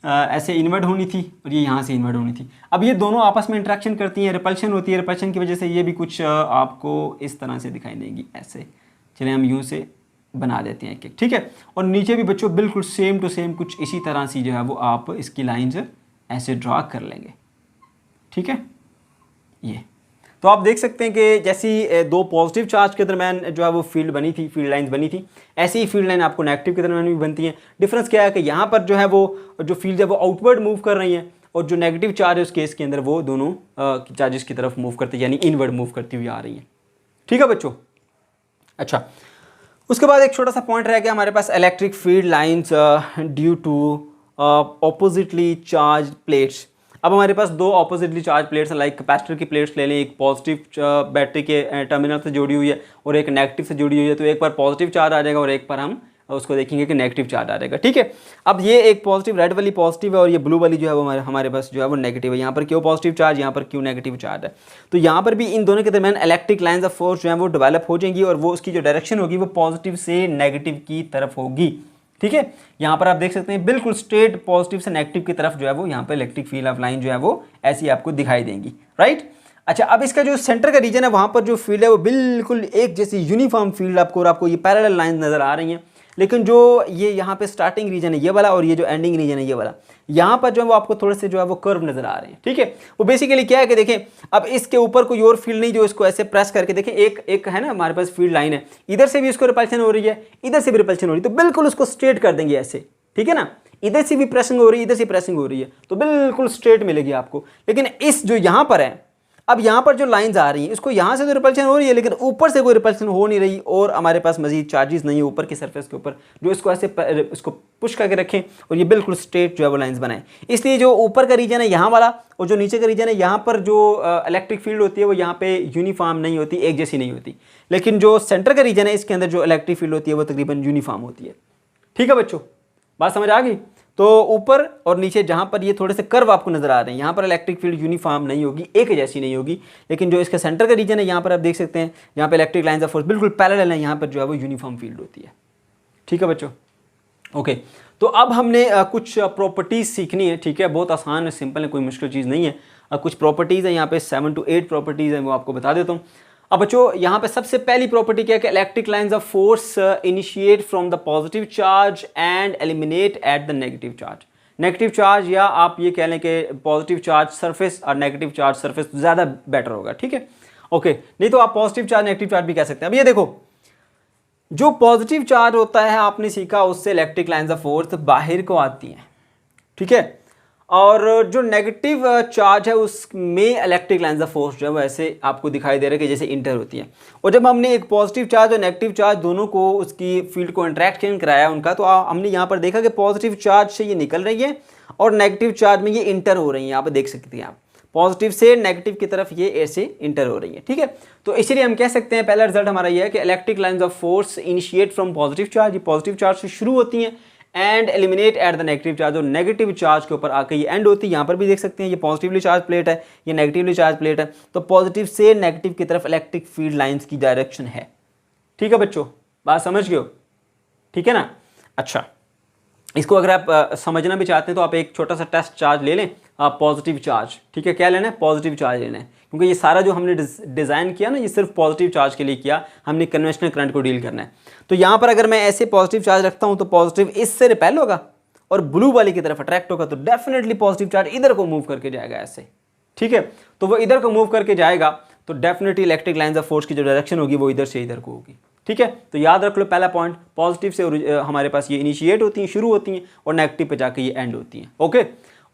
ऐसे इन्वर्ट होनी थी और ये यहाँ से इन्वर्ट होनी थी। अब ये दोनों आपस में इंट्रैक्शन करती हैं, रिपल्शन होती है, रिपल्शन की वजह से ये भी कुछ आपको इस तरह से दिखाई देंगी ऐसे। चलिए हम यूँ से बना देते हैं एक एक, ठीक है। और नीचे भी बच्चों बिल्कुल सेम टू सेम कुछ इसी तरह से जो है वो आप इसकी लाइंस ऐसे ड्रा कर लेंगे, ठीक है। ये तो आप देख सकते हैं कि जैसी दो पॉजिटिव चार्ज के दरम्यान जो है वो फील्ड बनी थी, फील्ड लाइंस बनी थी, ऐसे ही फील्ड लाइन आपको नेगेटिव के दरम्यान भी बनती हैं। डिफरेंस क्या है कि यहाँ पर जो है वो जो फील्ड है वो आउटवर्ड मूव कर रही हैं, और जो नेगेटिव चार्ज है उस केस के अंदर वो दोनों चार्जेस की तरफ मूव करती है, यानी इनवर्ड मूव करती हुई आ रही हैं, ठीक है बच्चों। अच्छा, उसके बाद एक छोटा सा पॉइंट रह गया हमारे पास, electric field lines due to oppositely charge plates. अब हमारे पास दो ऑपोजिटली चार्ज प्लेट्स हैं, लाइक कैपेसिटर की प्लेट्स ले लें, एक पॉजिटिव बैटरी के टर्मिनल से जुड़ी हुई है और एक नेगेटिव से जुड़ी हुई है, तो एक बार पॉजिटिव चार्ज आ जाएगा और एक बार हम उसको देखेंगे कि नेगेटिव चार्ज आ जाएगा, ठीक है। अब ये एक पॉजिटिव, रेड वाली पॉजिटिव है और ये ब्लू वाली जो है वो हमारे पास जो है वो नेगेटिव है। यहाँ पर क्यों पॉजिटिव चार्ज, यहाँ पर क्यों नेगेटिव चार्ज है, तो यहाँ पर भी इन दोनों के दरमियान इलेक्ट्रिक लाइंस ऑफ फोर्स जो है वो डेवलप हो जाएंगी और वो उसकी जो डायरेक्शन होगी वो पॉजिटिव से नेगेटिव की तरफ होगी, ठीक है। यहाँ पर आप देख सकते हैं बिल्कुल स्ट्रेट पॉजिटिव से नेगेटिव की तरफ जो है वो यहाँ पर इलेक्ट्रिक फील्ड ऑफ लाइन जो है वो ऐसी आपको दिखाई देंगी, राइट। अच्छा, अब इसका जो सेंटर का रीजन है वहाँ पर जो फील्ड है वो बिल्कुल एक जैसी यूनिफॉर्म फील्ड आपको ये पैरेलल लाइन नज़र आ रही हैं, लेकिन जो ये यहाँ पे स्टार्टिंग रीजन है ये वाला और ये जो एंडिंग रीजन है ये वाला, यहाँ पर जो है वो आपको थोड़े से जो है वो कर्व नजर आ रहे हैं, ठीक है। वो बेसिकली क्या है कि देखें अब इसके ऊपर कोई और फील्ड नहीं जो इसको ऐसे प्रेस करके देखें, एक है ना हमारे पास फील्ड लाइन है, इधर से भी इसको रिपल्शन हो रही है, इधर से भी रिपल्शन हो रही है, तो बिल्कुल उसको स्ट्रेट कर देंगे ऐसे, ठीक है ना। इधर से भी प्रेसिंग हो रही है, इधर से प्रेसिंग हो रही है, तो बिल्कुल स्ट्रेट मिलेगी आपको। लेकिन इस जो यहाँ पर है, अब यहाँ पर जो लाइंस आ रही हैं इसको यहाँ से तो रिपल्शन हो रही है लेकिन ऊपर से कोई रिपल्शन हो नहीं रही और हमारे पास मजीद चार्जेस नहीं है ऊपर की सरफेस के ऊपर जो इसको ऐसे इसको पुश करके रखें और ये बिल्कुल स्ट्रेट जो है वो लाइंस बनाएं। इसलिए जो ऊपर का रीजन है यहाँ वाला और जो नीचे का रीजन है यहाँ पर जो इलेक्ट्रिक फील्ड होती है वो यहाँ पे यूनिफॉर्म नहीं होती, एक जैसी नहीं होती, लेकिन जो सेंटर का रीजन है इसके अंदर जो इलेक्ट्रिक फील्ड होती है वो तकरीबन यूनिफॉर्म होती है, ठीक है बच्चों, बात समझ आ गई। तो ऊपर और नीचे जहाँ पर ये थोड़े से कर्व आपको नजर आ रहे हैं यहाँ पर इलेक्ट्रिक फील्ड यूनिफॉर्म नहीं होगी, एक जैसी नहीं होगी, लेकिन जो इसका सेंटर का रीजन है यहाँ पर आप देख सकते हैं यहाँ पे इलेक्ट्रिक लाइंस ऑफ फोर्स बिल्कुल पैरेलल है, यहाँ पर जो है वो यूनिफॉर्म फील्ड होती है, ठीक है बच्चों। ओके, तो अब हमने कुछ प्रॉपर्टीज सीखनी है, ठीक है, बहुत आसान है, सिंपल है, कोई मुश्किल चीज़ नहीं है। कुछ प्रॉपर्टीज़ है यहाँ पे 7 to 8 प्रॉपर्टीज़ है वो आपको बता देता हूँ। अब बच्चों यहाँ पे सबसे पहली प्रॉपर्टी क्या है कि electric lines of force initiate from the positive charge and eliminate at the negative charge. Negative charge या आप ये कह लें कि पॉजिटिव चार्ज सरफेस और नेगेटिव चार्ज सरफेस ज़्यादा बेटर होगा, ठीक है। ओके, नहीं तो आप पॉजिटिव चार्ज नेगेटिव चार्ज भी कह सकते हैं। अब ये देखो जो पॉजिटिव चार्ज होता है आपने सीखा उससे इलेक्ट्रिक लाइंस ऑफ फोर्स बाहर को आती हैं, ठीक है, और जो नेगेटिव चार्ज है उसमें इलेक्ट्रिक लाइंस ऑफ फोर्स जो है वो ऐसे आपको दिखाई दे रहा है कि जैसे इंटर होती है। और जब हमने एक पॉजिटिव चार्ज और नेगेटिव चार्ज दोनों को उसकी फील्ड को इंटरेक्शन कराया उनका, तो हमने यहाँ पर देखा कि पॉजिटिव चार्ज से ये निकल रही है और नेगेटिव चार्ज में ये इंटर हो रही है, यहाँ पर देख सकते हैं आप, पॉजिटिव से नेगेटिव की तरफ ये ऐसे इंटर हो रही है, ठीक है। तो इसीलिए हम कह सकते हैं पहला रिजल्ट हमारा ये है कि electric lines of force initiate from positive charge, ये पॉजिटिव चार्ज से शुरू होती हैं and eliminate at the negative charge, और नेगेटिव चार्ज के ऊपर आकर ये एंड होती है। यहाँ पर भी देख सकते हैं ये पॉजिटिवली चार्ज प्लेट है, ये नेगेटिवली चार्ज प्लेट है, तो पॉजिटिव से नेगेटिव की तरफ इलेक्ट्रिक फील्ड लाइंस की डायरेक्शन है, ठीक है बच्चों, बात समझ गए हो, ठीक है ना। अच्छा, इसको अगर आप समझना भी चाहते हैं तो आप एक छोटा सा टेस्ट चार्ज ले लें, पॉजिटिव चार्ज, ठीक है, क्या लेना है, पॉजिटिव चार्ज लेना है, क्योंकि ये सारा जो हमने डिज़ाइन किया ना ये सिर्फ पॉजिटिव चार्ज के लिए किया, हमने कन्वेंशनल करंट को डील करना है। तो यहाँ पर अगर मैं ऐसे पॉजिटिव चार्ज रखता हूँ तो पॉजिटिव इससे रिपेल होगा और ब्लू वाली की तरफ अट्रैक्ट होगा, तो डेफिनेटली पॉजिटिव चार्ज इधर को मूव करके जाएगा ऐसे, ठीक है। तो वो इधर को मूव करके जाएगा तो definitely electric lines of force की जो डायरेक्शन होगी वो इधर से इधर को होगी। ठीक है, तो याद रख लो पहला पॉइंट, पॉजिटिव से हमारे पास ये इनिशिएट होती हैं, शुरू होती हैं, और नेगेटिव पे जाके ये एंड होती हैं। ओके,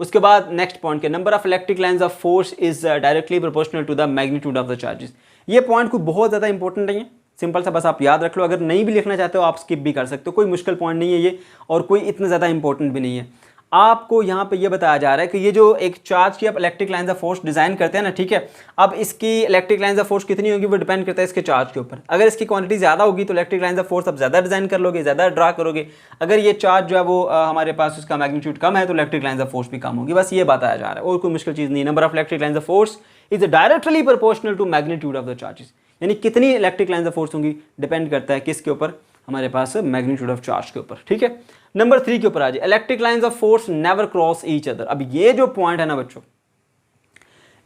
उसके बाद नेक्स्ट पॉइंट के number of electric lines of force is directly proportional to the magnitude of the charges. ये पॉइंट कोई बहुत ज़्यादा इंपॉर्टेंट नहीं है, सिंपल सा बस आप याद रख लो। अगर नहीं भी लिखना चाहते हो आप स्किप भी कर सकते हो, कोई मुश्किल पॉइंट नहीं है ये, और कोई इतना ज़्यादा इंपॉर्टेंट भी नहीं है। आपको यहाँ पे ये बताया जा रहा है कि ये जो एक चार्ज की आप electric lines of force design करते हैं ना, ठीक है, अब इसकी इलेक्ट्रिक लाइंस ऑफ फोर्स कितनी होगी वो डिपेंड करता है इसके चार्ज के ऊपर। अगर इसकी क्वांटिटी ज़्यादा होगी तो इलेक्ट्रिक लाइंस ऑफ फोर्स आप ज़्यादा डिज़ाइन कर लोगे, ज़्यादा ड्रा करोगे। अगर ये चार्ज जो है वो हमारे पास उसका मैग्नीट्यूड कम है तो इलेक्ट्रिक लाइंस ऑफ फोर्स भी कम होगी, बस ये बताया जा रहा है, और कोई मुश्किल चीज़ नहीं। Number of electric lines of force is directly proportional to magnitude of the charges, यानी कितनी इलेक्ट्रिक लाइंस ऑफ फोर्स होंगी डिपेंड करता है किसके ऊपर, हमारे पास मैग्नीट्यूड ऑफ चार्ज के ऊपर। ठीक है, नंबर 3 के ऊपर आ जाए, electric lines of force never cross each other. अब ये जो पॉइंट है ना बच्चों,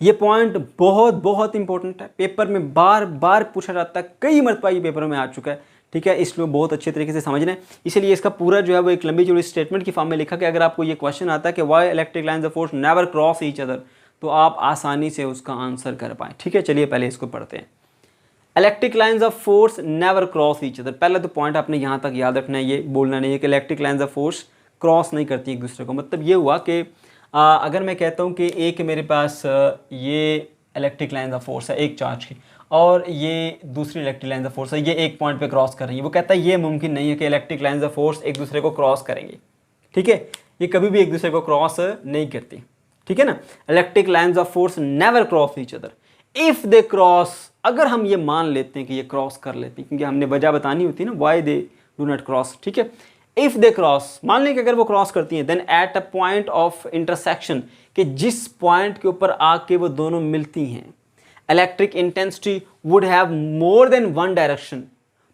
ये पॉइंट बहुत बहुत इंपॉर्टेंट है, पेपर में बार बार पूछा जाता है, कई मरतबा ये पेपर में आ चुका है। ठीक है, इसलिए बहुत अच्छे तरीके से समझना है, इसलिए इसका पूरा जो है वो एक लंबी चौड़ी स्टेटमेंट की फॉर्म में लिखा कि अगर आपको ये क्वेश्चन आता है कि Y electric lines of force never cross each other, तो आप आसानी से उसका आंसर कर पाएँ। ठीक है, चलिए पहले इसको पढ़ते हैं। Electric lines of force never cross each other, पहला तो पॉइंट आपने यहाँ तक याद रखना है, ये बोलना नहीं है कि electric lines of force cross नहीं करती एक दूसरे को। मतलब ये हुआ कि अगर मैं कहता हूँ कि एक मेरे पास ये इलेक्ट्रिक लाइंस ऑफ फोर्स है एक चार्ज की, और ये दूसरी इलेक्ट्रिक लाइंस ऑफ फोर्स है, ये एक पॉइंट पे क्रॉस कर रही है, वो कहता है ये मुमकिन नहीं है कि इलेक्ट्रिक लाइंस ऑफ फोर्स एक दूसरे को क्रॉस करेंगे। ठीक है, ये कभी भी एक दूसरे को क्रॉस नहीं करती। ठीक है ना, electric lines of force never cross each other if they cross, अगर हम ये मान लेते हैं कि ये क्रॉस कर लेती हैं, क्योंकि हमने वजह बतानी होती है ना why they do not cross. ठीक है, इफ दे क्रॉस, मान लें कि अगर वो क्रॉस करती हैं, then at a point of intersection, कि जिस पॉइंट के ऊपर आके वो दोनों मिलती हैं, electric intensity would have more than one direction.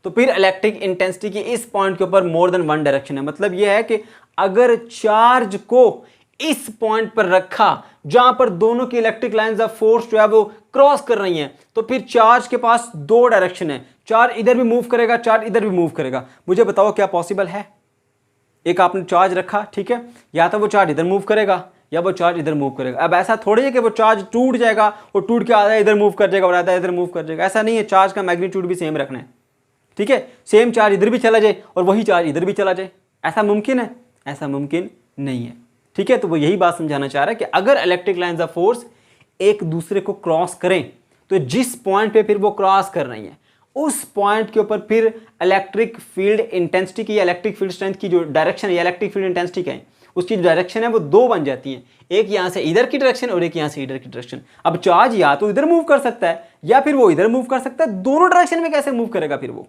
तो फिर इलेक्ट्रिक इंटेंसिटी की इस पॉइंट के ऊपर मोर देन वन डायरेक्शन है, मतलब ये है कि अगर चार्ज को इस पॉइंट पर रखा जहां पर दोनों की इलेक्ट्रिक लाइंस ऑफ फोर्स जो है वो क्रॉस कर रही हैं, तो फिर चार्ज के पास दो डायरेक्शन है, चार्ज इधर भी मूव करेगा, चार्ज इधर भी मूव करेगा। मुझे बताओ क्या पॉसिबल है? एक आपने चार्ज रखा, ठीक है, या तो वो चार्ज इधर मूव करेगा या वो चार्ज इधर मूव करेगा। अब ऐसा थोड़ी है कि वो चार्ज टूट जाएगा और टूट के आधा इधर मूव कर जाएगा और आधा इधर मूव कर जाएगा, ऐसा नहीं है। चार्ज का मैग्नीट्यूड भी सेम रखना है। ठीक है, सेम चार्ज इधर भी चला जाए और वही चार्ज इधर भी चला जाए, ऐसा मुमकिन है? ऐसा मुमकिन नहीं है। ठीक है, तो वो यही बात समझाना चाह रहा है कि अगर इलेक्ट्रिक लाइंस ऑफ फोर्स एक दूसरे को क्रॉस करें, तो जिस पॉइंट पे फिर वो क्रॉस कर रही हैं उस पॉइंट के ऊपर फिर इलेक्ट्रिक फील्ड इंटेंसिटी की, इलेक्ट्रिक फील्ड स्ट्रेंथ की जो डायरेक्शन है, इलेक्ट्रिक फील्ड इंटेंसिटी का है, उसकी डायरेक्शन है वो दो बन जाती है, एक यहाँ से इधर की डायरेक्शन और एक यहाँ से इधर की डायरेक्शन। अब चार्ज या तो इधर मूव कर सकता है या फिर वो इधर मूव कर सकता है, दोनों डायरेक्शन में कैसे मूव करेगा फिर वो?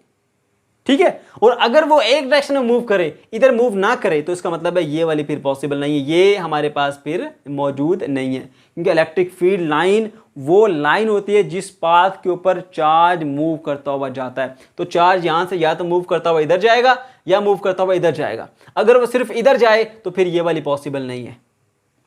ठीक है, और अगर वो एक डायरेक्शन में मूव करे, इधर मूव ना करे, तो इसका मतलब है ये वाली फिर पॉसिबल नहीं है, ये हमारे पास फिर मौजूद नहीं है। क्योंकि इलेक्ट्रिक फील्ड लाइन वो लाइन होती है जिस पाथ के ऊपर चार्ज मूव करता हुआ जाता है। तो चार्ज यहाँ से या तो मूव करता हुआ इधर जाएगा या मूव करता हुआ इधर जाएगा। अगर वो सिर्फ इधर जाए तो फिर ये वाली पॉसिबल नहीं है।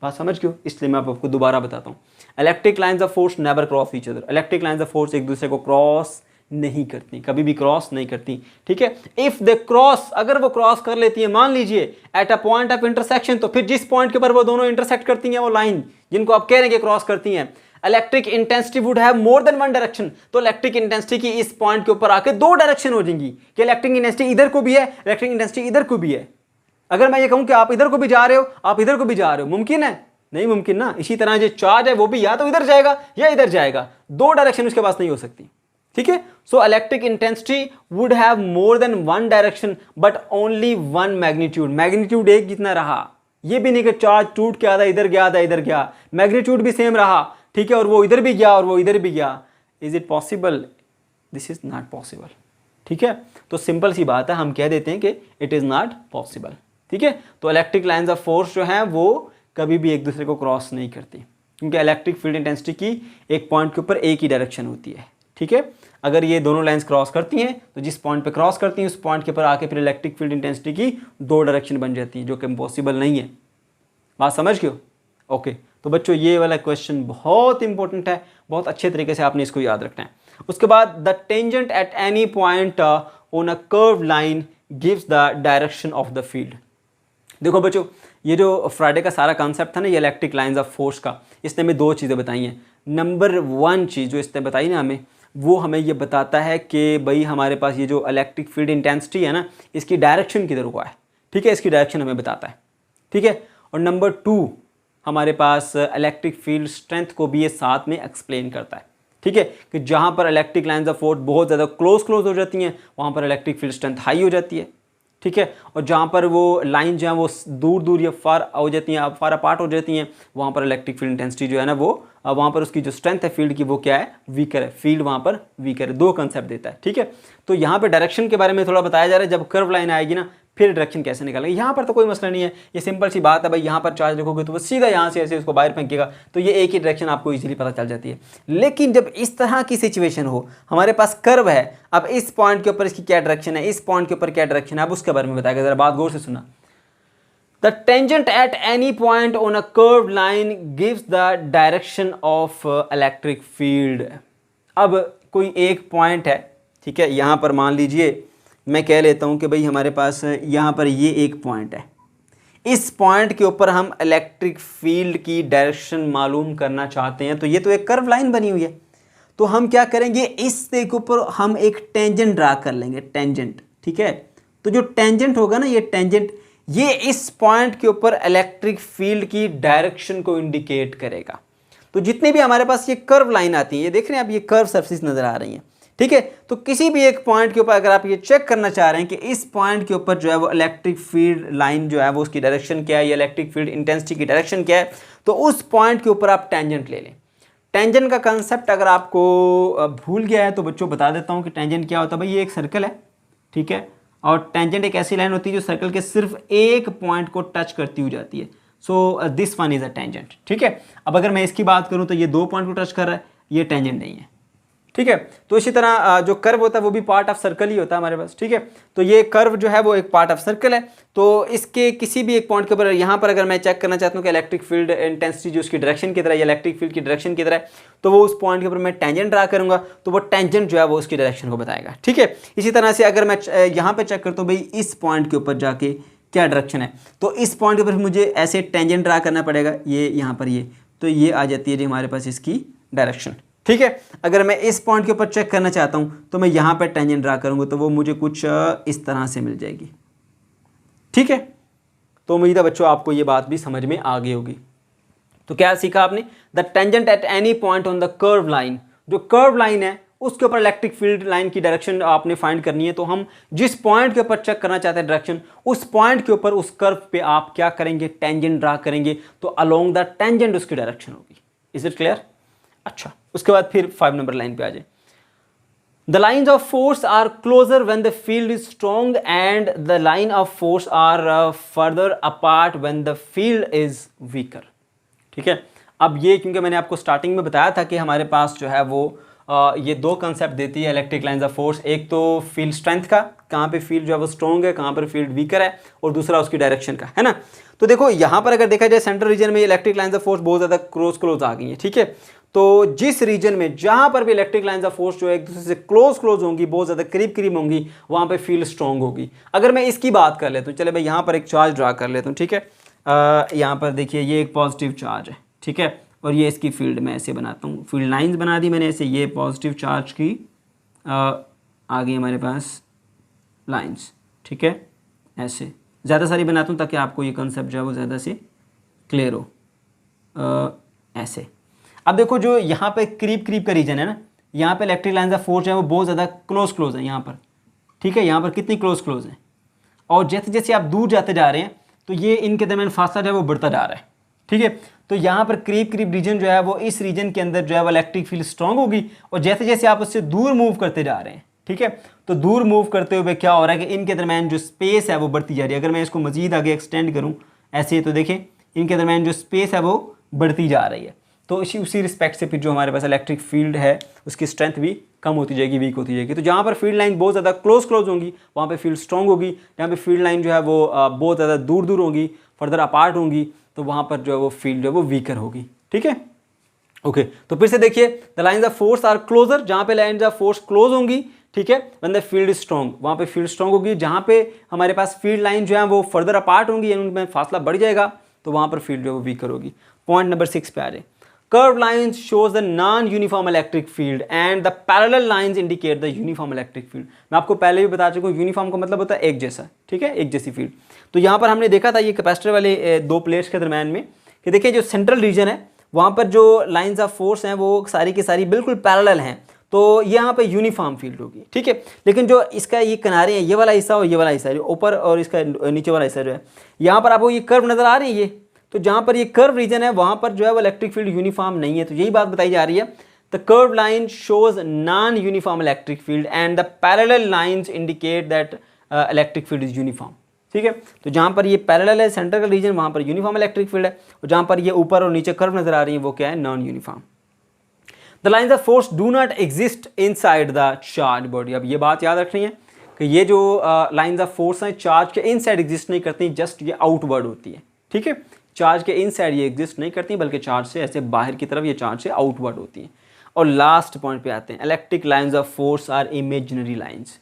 बात समझ क्यों? इसलिए मैं आपको दोबारा बताता हूँ, electric lines of force never cross each other. Electric lines of force एक दूसरे को क्रॉस नहीं करती, कभी भी क्रॉस नहीं करती। ठीक है, इफ दे क्रॉस, अगर वो क्रॉस कर लेती है, मान लीजिए eight a point of intersection, तो फिर जिस पॉइंट के ऊपर वो दोनों इंटरसेक्ट करती हैं, वो लाइन जिनको आप कह रहे हैं कि क्रॉस करती हैं, electric intensity would have more than one direction. तो इलेक्ट्रिक इंटेंसिटी की इस पॉइंट के ऊपर आके दो डायरेक्शन हो जाएंगी कि इलेक्ट्रिक इंटेंसिटी इधर को भी है, इलेक्ट्रिक इंटेंसिटी इधर को भी है। अगर मैं ये कहूं कि आप इधर को भी जा रहे हो, आप इधर को भी जा रहे हो, मुमकिन है? नहीं मुमकिन ना। इसी तरह जो चार्ज है वो भी या तो इधर जाएगा या इधर जाएगा, दो डायरेक्शन उसके पास नहीं हो सकती। ठीक है, so electric intensity would have more than one direction but only one magnitude. Magnitude एक जितना रहा, ये भी नहीं कि चार्ज टूट के आधा इधर गया आधा इधर गया, मैग्नीट्यूड भी सेम रहा। ठीक है, और वो इधर भी गया और वो इधर भी गया। Is it possible? This is not possible. ठीक है, तो सिंपल सी बात है, हम कह देते हैं कि इट इज नॉट पॉसिबल। ठीक है, तो इलेक्ट्रिक लाइंस ऑफ फोर्स जो है वो कभी भी एक दूसरे को क्रॉस नहीं करती, क्योंकि इलेक्ट्रिक फील्ड इंटेंसिटी की एक पॉइंट के ऊपर एक ही डायरेक्शन होती है। ठीक है, अगर ये दोनों लाइंस क्रॉस करती हैं तो जिस पॉइंट पे क्रॉस करती हैं उस पॉइंट के ऊपर आके फिर इलेक्ट्रिक फील्ड इंटेंसिटी की दो डायरेक्शन बन जाती है, जो कि इम्पॉसिबल नहीं है। बात समझ गए? ओके, तो बच्चों ये वाला क्वेश्चन बहुत इंपॉर्टेंट है, बहुत अच्छे तरीके से आपने इसको याद रखना है। उसके बाद the tangent at any point on a curved line gives the direction of the field. देखो बच्चों, ये जो फ्राइडे का सारा कॉन्सेप्ट था ना, ये इलेक्ट्रिक लाइंस ऑफ फोर्स का, इसने हमें दो चीज़ें बताई हैं। नंबर वन चीज़ जो इसने बताई ना हमें, वो हमें ये बताता है कि भाई हमारे पास ये जो इलेक्ट्रिक फील्ड इंटेंसिटी है ना, इसकी डायरेक्शन किधर हुआ है, ठीक है, इसकी डायरेक्शन हमें बताता है, ठीक है। और नंबर टू, हमारे पास इलेक्ट्रिक फील्ड स्ट्रेंथ को भी ये साथ में एक्सप्लेन करता है, ठीक है, कि जहाँ पर इलेक्ट्रिक लाइंस ऑफ फोर्स बहुत ज़्यादा क्लोज हो जाती हैं, वहाँ पर इलेक्ट्रिक फील्ड स्ट्रेंथ हाई हो जाती है, ठीक है। और जहाँ पर वो लाइन जो है वो दूर दूर या फार हो जाती हैं, फार अपार्ट हो जाती हैं, वहाँ पर इलेक्ट्रिक फील्ड इंटेंसिटी जो है ना, वो वहाँ पर उसकी जो स्ट्रेंथ है फील्ड की, वो क्या है, वीकर है, फील्ड वहाँ पर वीकर है। दो कंसेप्ट देता है, ठीक है। तो यहाँ पर डायरेक्शन के बारे में थोड़ा बताया जा रहा है, जब कर्व लाइन आएगी ना, फिर डायरेक्शन कैसे निकालेंगे। यहाँ पर तो कोई मसला नहीं है, ये सिंपल सी बात है भाई, यहाँ पर चार्ज रखोगे तो वो सीधा यहाँ से ऐसे उसको बाहर फेंकेगा, तो ये एक ही डायरेक्शन आपको इजीली पता चल जाती है। लेकिन जब इस तरह की सिचुएशन हो, हमारे पास कर्व है, अब इस पॉइंट के ऊपर इसकी क्या डायरेक्शन है, इस पॉइंट के ऊपर क्या डायरेक्शन है, अब उसके बारे में बताएगा, जरा बात गौर से सुना। The tangent at any point on a curved line gives the direction of electric field. अब कोई एक पॉइंट है, ठीक है, यहाँ पर मान लीजिए मैं कह लेता हूँ कि भाई हमारे पास यहाँ पर ये एक पॉइंट है, इस पॉइंट के ऊपर हम इलेक्ट्रिक फील्ड की डायरेक्शन मालूम करना चाहते हैं। तो ये तो एक कर्व लाइन बनी हुई है, तो हम क्या करेंगे, इसके ऊपर हम एक टेंजेंट ड्रा कर लेंगे, टेंजेंट, ठीक है। तो जो टेंजेंट होगा ना, ये टेंजेंट, ये इस पॉइंट के ऊपर इलेक्ट्रिक फील्ड की डायरेक्शन को इंडिकेट करेगा। तो जितने भी हमारे पास ये कर्व लाइन आती है, ये देख रहे हैं आप, ये कर्व सरफेस नजर आ रही हैं, ठीक है। तो किसी भी एक पॉइंट के ऊपर अगर आप ये चेक करना चाह रहे हैं कि इस पॉइंट के ऊपर जो है वो इलेक्ट्रिक फील्ड लाइन जो है वो उसकी डायरेक्शन क्या है, या इलेक्ट्रिक फील्ड इंटेंसिटी की डायरेक्शन क्या है, तो उस पॉइंट के ऊपर आप टेंजेंट ले लें। टेंजेंट का कंसेप्ट अगर आपको भूल गया है तो बच्चों बता देता हूँ कि टेंजेंट क्या होता है। भाई ये एक सर्कल है, ठीक है, और टेंजेंट एक ऐसी लाइन होती है जो सर्कल के सिर्फ एक पॉइंट को टच करती हुई जाती है। So this one is a tangent, ठीक है। अब अगर मैं इसकी बात करूँ तो ये दो पॉइंट को टच कर रहा है, ये टेंजेंट नहीं है, ठीक है। तो इसी तरह जो कर्व होता है वो भी पार्ट ऑफ सर्कल ही होता है हमारे पास, ठीक है। तो ये कर्व जो है वो एक पार्ट ऑफ सर्कल है, तो इसके किसी भी एक पॉइंट के ऊपर यहाँ पर अगर मैं चेक करना चाहता हूँ कि इलेक्ट्रिक फील्ड इंटेंसिटी जो उसकी डायरेक्शन की तरह या इलेक्ट्रिक फील्ड की डायरेक्शन की तरह है, तो वो उस पॉइंट के ऊपर मैं टेंजेंट ड्रा करूँगा, तो वो टेंजेंट जो है वो उसकी डायरेक्शन को बताएगा, ठीक है। इसी तरह से अगर मैं यहाँ पर चेक करता हूँ भाई इस पॉइंट के ऊपर जाके क्या डायरेक्शन है, तो इस पॉइंट के ऊपर मुझे ऐसे टेंजेंट ड्रा करना पड़ेगा, ये यहाँ पर ये, तो ये आ जाती है जी हमारे पास इसकी डायरेक्शन, ठीक है। अगर मैं इस पॉइंट के ऊपर चेक करना चाहता हूँ तो मैं यहाँ पर टेंजेंट ड्रा करूँगा, तो वो मुझे कुछ इस तरह से मिल जाएगी, ठीक है। तो उम्मीद है बच्चों आपको ये बात भी समझ में आ गई होगी। तो क्या सीखा आपने, the tangent at any point on the curve line, जो कर्व लाइन है उसके ऊपर इलेक्ट्रिक फील्ड लाइन की डायरेक्शन आपने फाइंड करनी है। तो हम जिस पॉइंट के ऊपर चेक करना चाहते हैं डायरेक्शन, उस पॉइंट के ऊपर उस कर्व पे आप क्या करेंगे, टेंजेंट ड्रा करेंगे, तो अलोंग द टेंजेंट उसकी डायरेक्शन होगी। Is it clear? अच्छा, उसके बाद फिर 5 नंबर लाइन पे आ जाए। The lines of force are closer when the field is strong and the line of force are further apart when the field is weaker, ठीक है। अब ये क्योंकि मैंने आपको स्टार्टिंग में बताया था कि हमारे पास जो है वो ये दो कंसेप्ट देती है इलेक्ट्रिक लाइंस ऑफ फोर्स, एक तो फील्ड स्ट्रेंथ का, कहाँ पे फील्ड जो है वो स्ट्रॉन्ग है, कहाँ पर फील्ड वीकर है, और दूसरा उसकी डायरेक्शन का, है ना। तो देखो यहाँ पर अगर देखा जाए सेंट्रल रीजन में इलेक्ट्रिक लाइंस ऑफ फोर्स बहुत ज़्यादा क्लोज आ गई है, ठीक है। तो जिस रीजन में जहाँ पर भी इलेक्ट्रिक लाइंस ऑफ फोर्स जो है एक दूसरे से क्लोज होंगी, बहुत ज़्यादा करीब होंगी, वहाँ पे फील्ड स्ट्रॉन्ग होगी। अगर मैं इसकी बात कर लेता हूँ, चले भाई यहाँ पर एक चार्ज ड्रा कर लेता हूँ, ठीक है। यहाँ पर देखिए ये एक पॉजिटिव चार्ज है, ठीक है, और ये इसकी फील्ड मैं ऐसे बनाता हूँ, फील्ड लाइंस बना दी मैंने ऐसे, ये पॉजिटिव चार्ज की आ गई हमारे पास लाइंस, ठीक है, ऐसे ज़्यादा सारी बनाता हूँ ताकि आपको ये कंसेप्ट जो है वो ज़्यादा से क्लियर हो। ऐसे अब देखो जो यहाँ पे करीब का रीजन है ना, यहाँ पे इलेक्ट्रिक लाइंस ऑफ फोर्स है वो बहुत ज़्यादा क्लोज है यहाँ पर, ठीक है। यहाँ पर कितनी क्लोज है, और जैसे जैसे आप दूर जाते जा रहे हैं तो ये इनके दरमियान फासला जो है वो बढ़ता जा रहा है, ठीक है। तो यहाँ पर करीब रीजन जो है वो इस रीजन के अंदर जो है वो इलेक्ट्रिक फील्ड स्ट्रॉन्ग होगी, और जैसे जैसे आप उससे दूर मूव करते जा रहे हैं, ठीक है, तो दूर मूव करते हुए क्या हो रहा है कि इनके दरमियान जो स्पेस है वो बढ़ती जा रही है। अगर मैं इसको मजीद आगे एक्सटेंड करूँ ऐसे, तो देखें इनके दरमियान जो स्पेस है वो बढ़ती जा रही है। तो उसी रिस्पेक्ट से फिर जो हमारे पास इलेक्ट्रिक फील्ड है उसकी स्ट्रेंथ भी कम होती जाएगी, वीक होती जाएगी। तो जहाँ पर फील्ड लाइन बहुत ज़्यादा क्लोज होंगी वहाँ पे फील्ड स्ट्रॉन्ग होगी, जहाँ पे फील्ड लाइन जो है वो बहुत ज़्यादा दूर होंगी, फर्दर अपार्ट होंगी, तो वहाँ पर जो है वो फील्ड जो है वो वीकर होगी, ठीक है। ओके, तो फिर से देखिए, the lines of force are closer, जहाँ पे लाइन्स ऑफ फोर्स क्लोज होंगी ठीक है, when the field is strong, वहाँ पे फील्ड स्ट्रॉन्ग होगी, जहाँ पे हमारे पास फील्ड लाइन जो है वो फर्दर अपार्ट होंगी, यानी उनमें फासला बढ़ जाएगा, तो वहाँ पर फील्ड जो है वो वीकर होगी। पॉइंट नंबर 6 पे आ जाए, curve lines shows the non uniform electric field and the parallel lines indicate the uniform electric field. मैं आपको पहले भी बता चुका हूँ, यूनिफॉर्म का मतलब होता है एक जैसा, ठीक है, एक जैसी फील्ड। तो यहाँ पर हमने देखा था ये कैपेसिटर वाले दो प्लेट्स के दरम्यान में कि देखिए जो सेंट्रल रीजन है वहाँ पर जो लाइन्स ऑफ फोर्स हैं वो सारी की सारी बिल्कुल पैरेलल हैं, तो यहाँ पे यूनिफॉर्म फील्ड होगी, ठीक है। लेकिन जो इसका ये किनारे हैं, ये वाला हिस्सा और ये वाला हिस्सा, जो ऊपर और इसका नीचे वाला हिस्सा जो है, यहाँ पर आपको ये कर्व नज़र आ रही है, ये तो जहाँ पर ये कर्व रीजन है वहाँ पर जो है वो इलेक्ट्रिक फील्ड यूनिफॉर्म नहीं है। तो यही बात बताई जा रही है, the curve line shows non uniform electric field and the parallel lines indicate that electric field is uniform, ठीक है। तो जहाँ पर ये पैरेलल है सेंटर का रीजन, वहाँ पर यूनिफॉर्म इलेक्ट्रिक फील्ड है, और जहाँ पर ये ऊपर और नीचे कर्व नजर आ रही है वो क्या है, non uniform. The lines of force do not exist inside the charge body. अब ये बात याद रखनी है कि ये जो लाइन्स ऑफ फोर्स हैं चार्ज के इनसाइड एग्जिस्ट नहीं करती, जस्ट ये आउटवर्ड होती है, ठीक है। चार्ज के इनसाइड ये एग्जिस्ट नहीं करती, बल्कि चार्ज से ऐसे बाहर की तरफ ये चार्ज से आउटवर्ड होती हैं। और लास्ट पॉइंट पे आते हैं, electric lines of force are imaginary lines.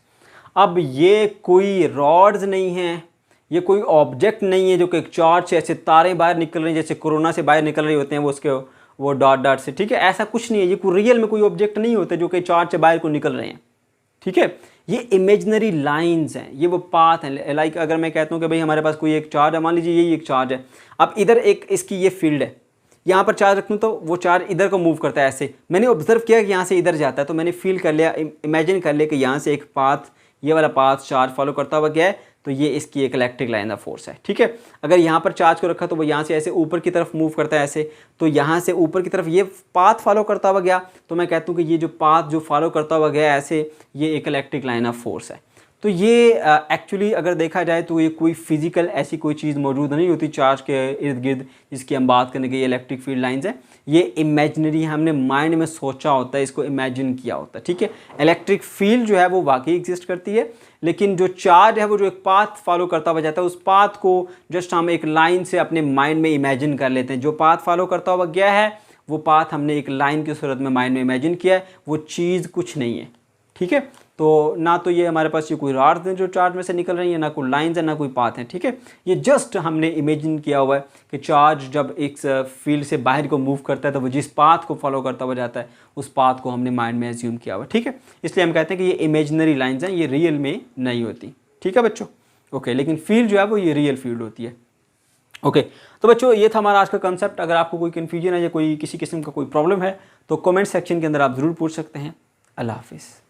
अब ये कोई रॉड्स नहीं है, ये कोई ऑब्जेक्ट नहीं है जो कि चार्ज से ऐसे तारें बाहर निकल रही हैं, जैसे कोरोना से बाहर निकल रहे होते हैं वो उसके वो डॉट डॉट से, ठीक है। ऐसा कुछ नहीं है, ये कोई रियल में कोई ऑब्जेक्ट नहीं होते जो कि चार्ज से बाहर को निकल रहे हैं, ठीक है। ये इमेजिनरी लाइंस हैं, ये वो पाथ हैं। लाइक अगर मैं कहता हूँ कि भाई हमारे पास कोई एक चार्ज है, मान लीजिए यही एक चार्ज है, अब इधर एक इसकी ये फील्ड है, यहाँ पर चार्ज रखूँ तो वो चार्ज इधर को मूव करता है ऐसे, मैंने ऑब्जर्व किया कि यहाँ से इधर जाता है, तो मैंने फील कर लिया, इमेजिन कर लिया कि यहाँ से एक पाथ, ये वाला पाथ चार्ज फॉलो करता हुआ गया है, तो ये इसकी एक इलेक्ट्रिक लाइन ऑफ फोर्स है, ठीक है। अगर यहाँ पर चार्ज को रखा तो वो यहाँ से ऐसे ऊपर की तरफ मूव करता है ऐसे, तो यहाँ से ऊपर की तरफ ये पाथ फॉलो करता हुआ गया, तो मैं कहता हूँ कि ये जो पाथ जो फॉलो करता हुआ गया ऐसे, ये एक इलेक्ट्रिक लाइन ऑफ फोर्स है। तो ये एक्चुअली अगर देखा जाए तो ये कोई फिजिकल ऐसी कोई चीज़ मौजूद नहीं होती चार्ज के इर्द गिर्द जिसकी हम बात करने के, ये इलेक्ट्रिक फील्ड लाइंस है, ये इमेजिनरी, हमने माइंड में सोचा होता है, इसको इमेजिन किया होता है, ठीक है। इलेक्ट्रिक फील्ड जो है वो वाकई एग्जिस्ट करती है, लेकिन जो चार्ज है वो जो एक पाथ फॉलो करता हुआ जाता है, उस पाथ को जस्ट हम एक लाइन से अपने माइंड में इमेजिन कर लेते हैं। जो पाथ फॉलो करता हुआ गया है वो पाथ हमने एक लाइन की सूरत में माइंड में इमेजिन किया है, वो चीज़ कुछ नहीं है, ठीक है। तो ना तो ये हमारे पास ये कोई रॉड्स हैं जो चार्ज में से निकल रही है, ना कोई लाइंस है, ना कोई पाथ है, ठीक है। ये जस्ट हमने इमेजिन किया हुआ है कि चार्ज जब एक फील्ड से बाहर को मूव करता है तो वो जिस पाथ को फॉलो करता हुआ जाता है उस पाथ को हमने माइंड में एज्यूम किया हुआ, ठीक है। इसलिए हम कहते हैं कि ये इमेजिनरी लाइन्स हैं, ये रियल में नहीं होती, ठीक है बच्चों, ओके। लेकिन फील्ड जो है वो ये रियल फील्ड होती है, ओके। तो बच्चों ये था हमारा आज का कंसेप्ट। अगर आपको कोई कन्फ्यूजन है या कोई किसी किस्म का कोई प्रॉब्लम है तो कमेंट सेक्शन के अंदर आप ज़रूर पूछ सकते हैं। अल्लाह हाफिज़।